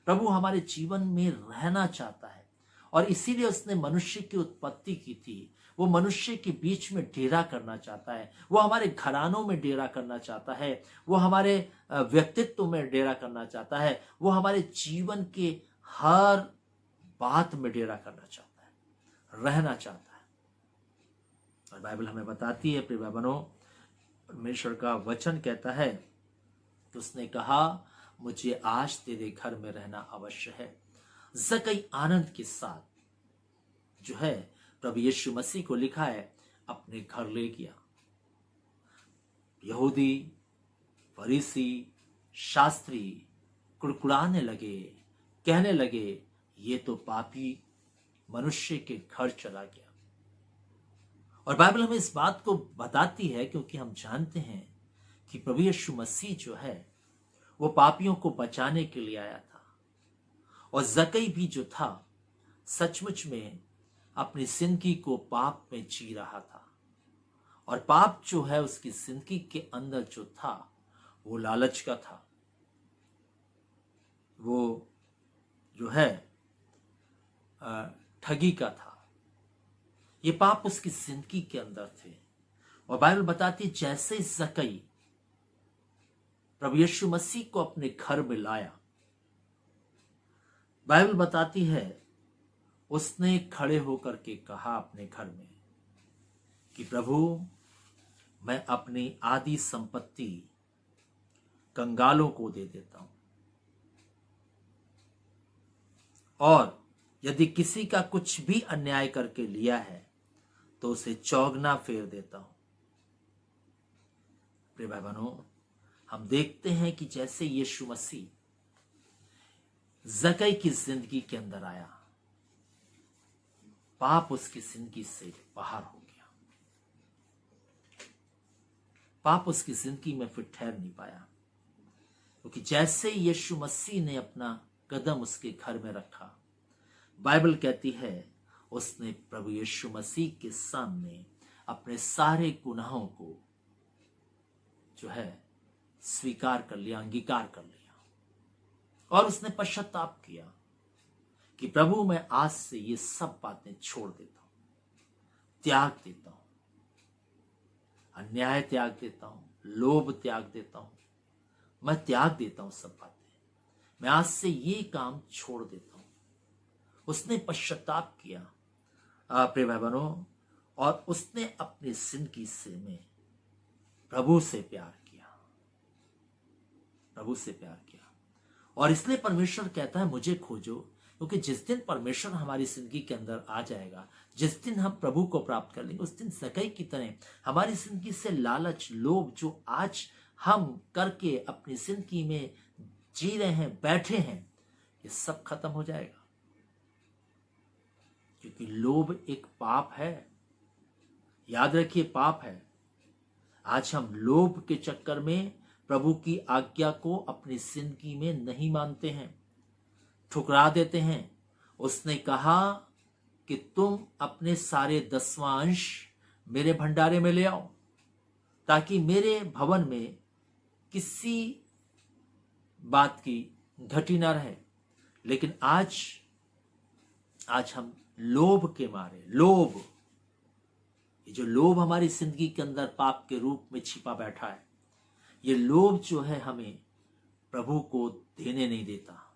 Speaker 1: प्रभु हमारे जीवन में रहना चाहता है। और इसीलिए उसने मनुष्य की उत्पत्ति की थी। वो मनुष्य के बीच में डेरा करना चाहता है, वो हमारे घरानों में डेरा करना चाहता है, वो हमारे व्यक्तित्व में डेरा करना चाहता है, वो हमारे जीवन के हर बात में डेरा करना चाहता है, रहना चाहता है। और बाइबल हमें बताती है प्रिय बहनों, परमेश्वर का वचन कहता है कि उसने कहा, मुझे आज तेरे घर में रहना अवश्य है। जक्कई आनंद के साथ जो है प्रभु यीशु मसीह को लिखा है अपने घर ले गया। यहूदी, फरीसी, शास्त्री कुड़कुड़ाने लगे, कहने लगे ये तो पापी मनुष्य के घर चला गया। और बाइबल हमें इस बात को बताती है क्योंकि हम जानते हैं कि प्रभु यीशु मसीह जो है वो पापियों को बचाने के लिए आया था। और जक्कई भी जो था सचमुच में अपनी जिंदगी को पाप में जी रहा था। और पाप जो है उसकी जिंदगी के अंदर जो था वो लालच का था, वो जो है ठगी का था, ये पाप उसकी जिंदगी के अंदर थे। और बाइबल बताती है जैसे जक्कई प्रभु यीशु मसीह को अपने घर में लाया, बाइबल बताती है उसने खड़े होकर के कहा अपने घर में कि प्रभु, मैं अपनी आधी संपत्ति कंगालों को दे देता हूं, और यदि किसी का कुछ भी अन्याय करके लिया है तो उसे चौगना फेर देता हूं। प्रिय भाई बहनों, हम देखते हैं कि जैसे यीशु मसीह जक्कई की जिंदगी के अंदर आया, पाप उसकी जिंदगी से बाहर हो गया। पाप उसकी जिंदगी में फिर ठहर नहीं पाया, क्योंकि जैसे यीशु मसीह ने अपना कदम उसके घर में रखा, बाइबल कहती है उसने प्रभु यीशु मसीह के सामने अपने सारे गुनाहों को जो है स्वीकार कर लिया, अंगीकार कर लिया, और उसने पश्चाताप किया कि प्रभु, मैं आज से ये सब बातें छोड़ देता हूं, त्याग देता हूं, अन्याय त्याग देता हूं, लोभ त्याग देता हूं, मैं त्याग देता हूं सब बातें, मैं आज से ये काम छोड़ देता हूं। उसने पश्चाताप किया प्रिय भाई बहनों, और उसने अपनी जिंदगी से में प्रभु से प्यार किया, प्रभु से प्यार किया। और इसलिए परमेश्वर कहता है मुझे खोजो, क्योंकि जिस दिन परमेश्वर हमारी जिंदगी के अंदर आ जाएगा, जिस दिन हम प्रभु को प्राप्त कर लेंगे, उस दिन जक्कई की तरह हमारी जिंदगी से लालच, लोभ जो आज हम करके अपनी जिंदगी में जी रहे हैं, बैठे हैं, ये सब खत्म हो जाएगा। क्योंकि लोभ एक पाप है, याद रखिए, पाप है। आज हम लोभ के चक्कर में प्रभु की आज्ञा को अपनी जिंदगी में नहीं मानते हैं, ठुकरा देते हैं। उसने कहा कि तुम अपने सारे 10वां अंश मेरे भंडारे में ले आओ, ताकि मेरे भवन में किसी बात की घटी ना रहे। लेकिन आज हम लोभ के मारे, लोभ, ये जो लोभ हमारी जिंदगी के अंदर पाप के रूप में छिपा बैठा है, ये लोभ जो है हमें प्रभु को देने नहीं देता।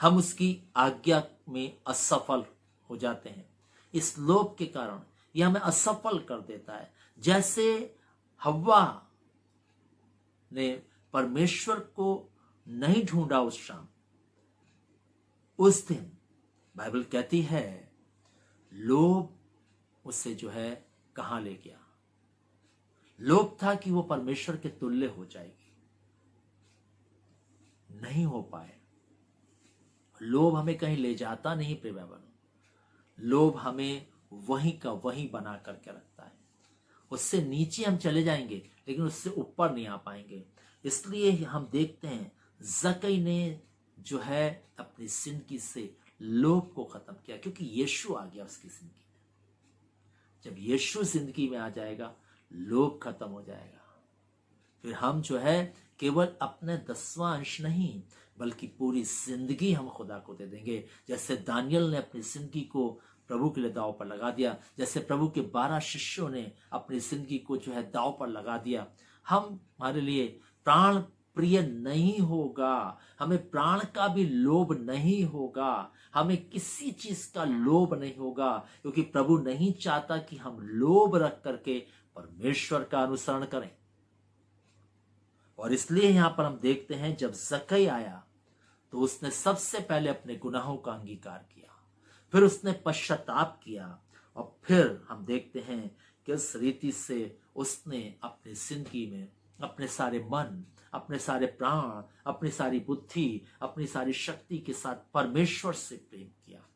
Speaker 1: हम उसकी आज्ञा में असफल हो जाते हैं। इस लोभ के कारण ये हमें असफल कर देता है। जैसे हव्वा ने परमेश्वर को नहीं ढूंढा उस शाम, उस दिन बाइबल कहती है लोभ उसे जो है कहां ले गया। लोभ था कि वो परमेश्वर के तुल्य हो जाएगी, नहीं हो पाए। लोभ हमें कहीं ले जाता नहीं प्रिय भाई बहनों, लोभ हमें वहीं का वहीं बना करके रखता है। उससे नीचे हम चले जाएंगे, लेकिन उससे ऊपर नहीं आ पाएंगे। इसलिए हम देखते हैं जक्कई ने जो है अपनी जिंदगी से लोभ को खत्म किया, क्योंकि यीशु आ गया उसकी जिंदगी में। जब यीशु जिंदगी में आ जाएगा, लोभ खत्म हो जाएगा। फिर हम जो है केवल अपने 10वां अंश नहीं, बल्कि पूरी जिंदगी हम खुदा को दे देंगे। जैसे दानियल ने अपनी जिंदगी को प्रभु के लिए दांव पर लगा दिया, जैसे प्रभु के 12 शिष्यों ने अपनी जिंदगी को जो है दांव पर लगा दिया। हमारे लिए प्राण प्रिय नहीं होगा, हमें प्राण का भी लोभ नहीं होगा, हमें किसी चीज का लोभ नहीं होगा, क्योंकि प्रभु नहीं चाहता कि हम लोभ रख करके परमेश्वर का अनुसरण करें। और इसलिए यहां पर हम देखते हैं जब जक्कई आया तो उसने सबसे पहले अपने गुनाहों का अंगीकार किया, फिर उसने पश्चाताप किया, और फिर हम देखते हैं कि इस रीति से उसने अपनी जिंदगी में अपने सारे मन, अपने सारे प्राण, अपनी सारी बुद्धि, अपनी सारी शक्ति के साथ परमेश्वर से प्रेम किया।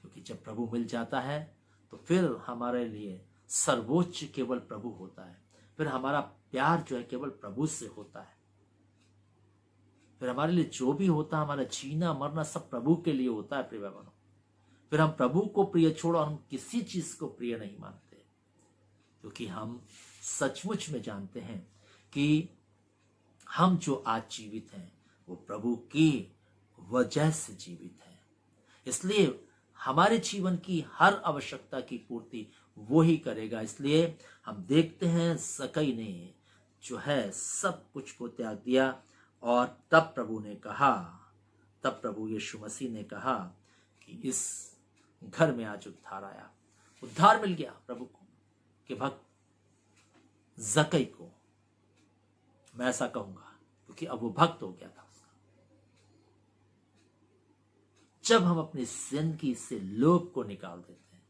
Speaker 1: क्योंकि जब प्रभु मिल जाता है तो फिर हमारे लिए सर्वोच्च केवल प्रभु होता है। फिर हमारा प्यार जो है केवल प्रभु से होता है। फिर हमारे लिए जो भी होता है, हमारा जीना मरना सब प्रभु के लिए होता है प्रिय बहनों। फिर हम प्रभु को प्रिय छोड़ो, हम किसी चीज को प्रिय नहीं मानते, क्योंकि हम सचमुच में जानते हैं कि हम जो आज जीवित हैं वो प्रभु की वजह से जीवित हैं। इसलिए हमारे जीवन की हर आवश्यकता की पूर्ति वो ही करेगा। इसलिए हम देखते हैं सकई ने जो है सब कुछ को त्याग दिया और तब प्रभु यीशु मसीह ने कहा कि इस घर में आज उद्धार आया, उद्धार मिल गया प्रभु को कि भक्त जकई को, मैं ऐसा कहूंगा क्योंकि अब वो भक्त हो गया था उसका। जब हम अपनी जिंदगी से लोभ को निकाल देते हैं,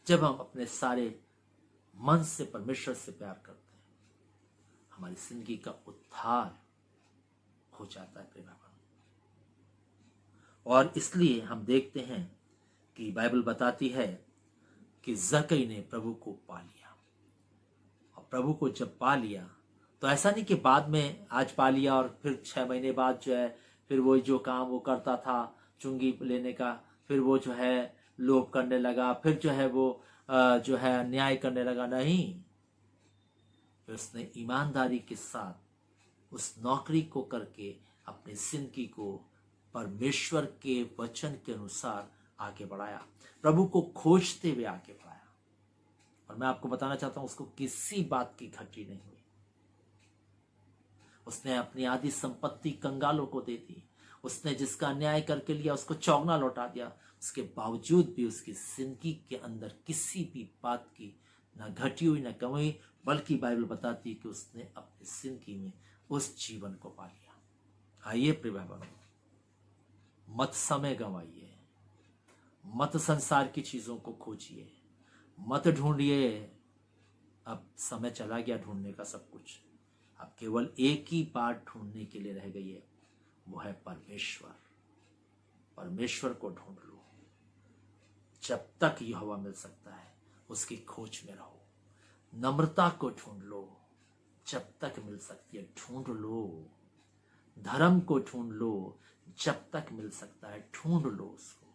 Speaker 1: जब हम अपने सारे मन से परमेश्वर से प्यार करते हैं, हमारी जिंदगी का उद्धार हो जाता है प्रेम। और इसलिए हम देखते हैं कि बाइबल बताती है कि जकई ने प्रभु को पा लिया। और प्रभु को जब पा लिया तो ऐसा नहीं कि बाद में आज पा लिया और फिर 6 महीने बाद जो है फिर वो जो काम वो करता था चुंगी लेने का, फिर वो जो है लोभ करने लगा, फिर जो है वो जो है न्याय करने लगा। नहीं, फिर उसने ईमानदारी के साथ उस नौकरी को करके अपनी जिंदगी को परमेश्वर के वचन के अनुसार आगे बढ़ाया, प्रभु को खोजते हुए आगे बढ़ाया। और मैं आपको बताना चाहता हूं उसको किसी बात की घटी नहीं हुई। उसने अपनी आधी संपत्ति कंगालों को दे दी, उसने जिसका अन्याय करके लिया उसको चौगना लौटा दिया। उसके बावजूद भी उसकी जिंदगी के अंदर किसी भी बात की ना घटी हुई ना कम हुई, बल्कि बाइबल बताती है कि उसने अपनी जिंदगी में उस जीवन को पा लिया। आइए प्रिय भाई बहनों, मत समय गंवाइए, मत संसार की चीजों को खोजिए, मत ढूंढिए। अब समय चला गया ढूंढने का सब कुछ। अब केवल एक ही बात ढूंढने के लिए रह गई है, वो है परमेश्वर। परमेश्वर को ढूंढ लो। जब तक यहोवा मिल सकता है उसकी खोज में रहो। नम्रता को ढूंढ लो, जब तक मिल सकती है ढूंढ लो। धर्म को ढूंढ लो, जब तक मिल सकता है ढूंढ लो उसको।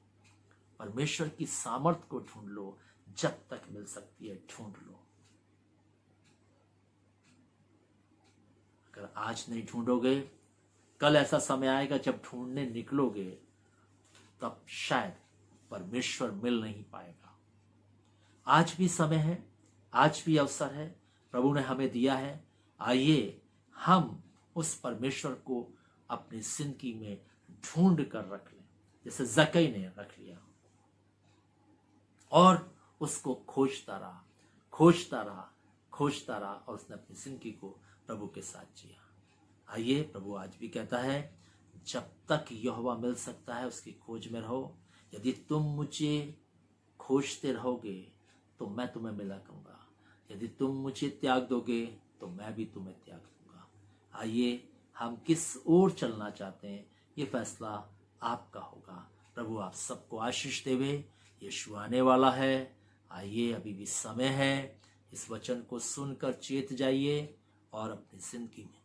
Speaker 1: परमेश्वर की सामर्थ को ढूंढ लो, जब तक मिल सकती है ढूंढ लो। अगर आज नहीं ढूंढोगे, कल ऐसा समय आएगा जब ढूंढने निकलोगे तब शायद परमेश्वर मिल नहीं पाएगा। आज भी समय है, आज भी अवसर है, प्रभु ने हमें दिया है। आइए हम उस परमेश्वर को अपनी जिंदगी में ढूंढ कर रख लें, जैसे जकई ने रख लिया और उसको खोजता रहा, खोजता रहा, खोजता रहा और उसने अपनी जिंदगी को प्रभु के साथ जिया। आइए, प्रभु आज भी कहता है जब तक यहोवा मिल सकता है उसकी खोज में रहो। यदि तुम मुझे खोजते रहोगे तो मैं तुम्हें मिला करूंगा। यदि तुम मुझे त्याग दोगे तो मैं भी तुम्हें त्याग दूंगा। आइए, हम किस ओर चलना चाहते हैं ये फैसला आपका होगा। प्रभु आप सबको आशीष देवे। यीशु आने वाला है। आइए, अभी भी समय है। इस वचन को सुनकर चेत जाइए और अपनी जिंदगी में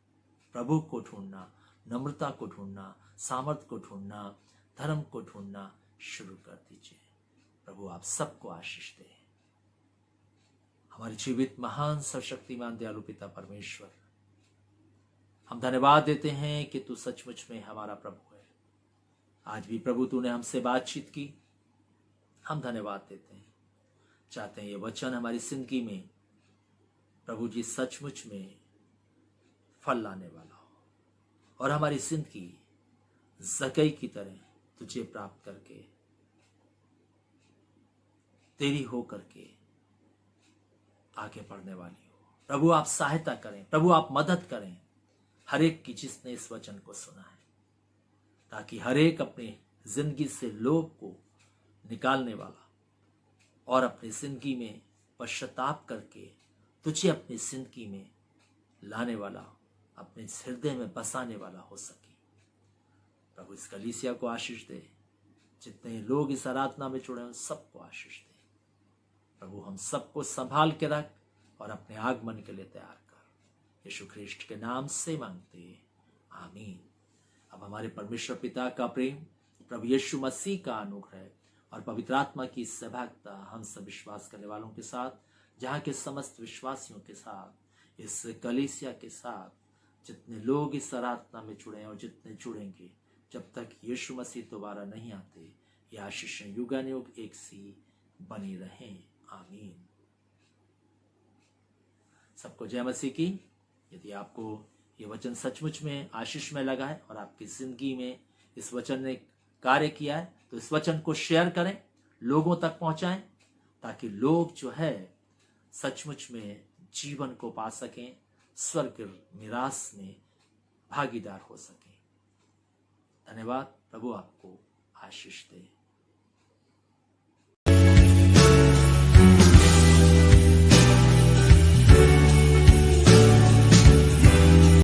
Speaker 1: प्रभु को ढूंढना, नम्रता को ढूंढना, सामर्थ को ढूंढना, धर्म को ढूंढना शुरू कर दीजिए। प्रभु आप सबको आशीष दे। हमारे जीवित महान सर्वशक्तिमान दयालु पिता परमेश्वर, हम धन्यवाद देते हैं कि तू सचमुच में हमारा प्रभु है। आज भी प्रभु तूने हमसे बातचीत की, हम धन्यवाद देते हैं। चाहते हैं ये वचन हमारी जिंदगी में प्रभु जी सचमुच में फल लाने वाला हो और हमारी जिंदगी जकई की तरह तुझे प्राप्त करके तेरी हो करके आगे बढ़ने वाली हो। प्रभु आप सहायता करें, प्रभु आप मदद करें हर एक की जिसने इस वचन को सुना है, ताकि हर एक अपनी जिंदगी से लोभ को निकालने वाला और अपनी जिंदगी में पश्चाताप करके तुझे अपनी जिंदगी में लाने वाला, अपने हृदय में बसाने वाला हो सके। प्रभु इस कलीसिया को आशीष दे। जितने लोग इस आराधना में जुड़े हैं सबको आशीष दे। प्रभु हम सबको संभाल के रख और अपने आगमन के लिए तैयार कर। यीशु ख्रिस्ट के नाम से मांगते, आमीन। अब हमारे परमेश्वर पिता का प्रेम, प्रभु यीशु मसीह का अनुग्रह और पवित्र आत्मा की सहभागिता हम सब विश्वास करने वालों के साथ, जहाँ के समस्त विश्वासियों के साथ, इस कलीसिया के साथ, जितने लोग इस आराधना में जुड़े हैं और जितने जुड़ेंगे, जब तक यीशु मसीह दोबारा नहीं आते। ये आशीषें युगानुयुग एक सी बनी रहें। आमीन। सबको जय मसीह की। यदि आपको ये वचन सचमुच में आशीष में लगा है और आपकी जिंदगी में इस वचन ने कार्य किया है तो इस वचन को शेयर करें, लोगों तक पहुंचाएं, ताकि लोग जो है सचमुच में जीवन को पा सकें, स्वर्ग मिरास में भागीदार हो सकें। धन्यवाद। प्रभु आपको आशीष दे।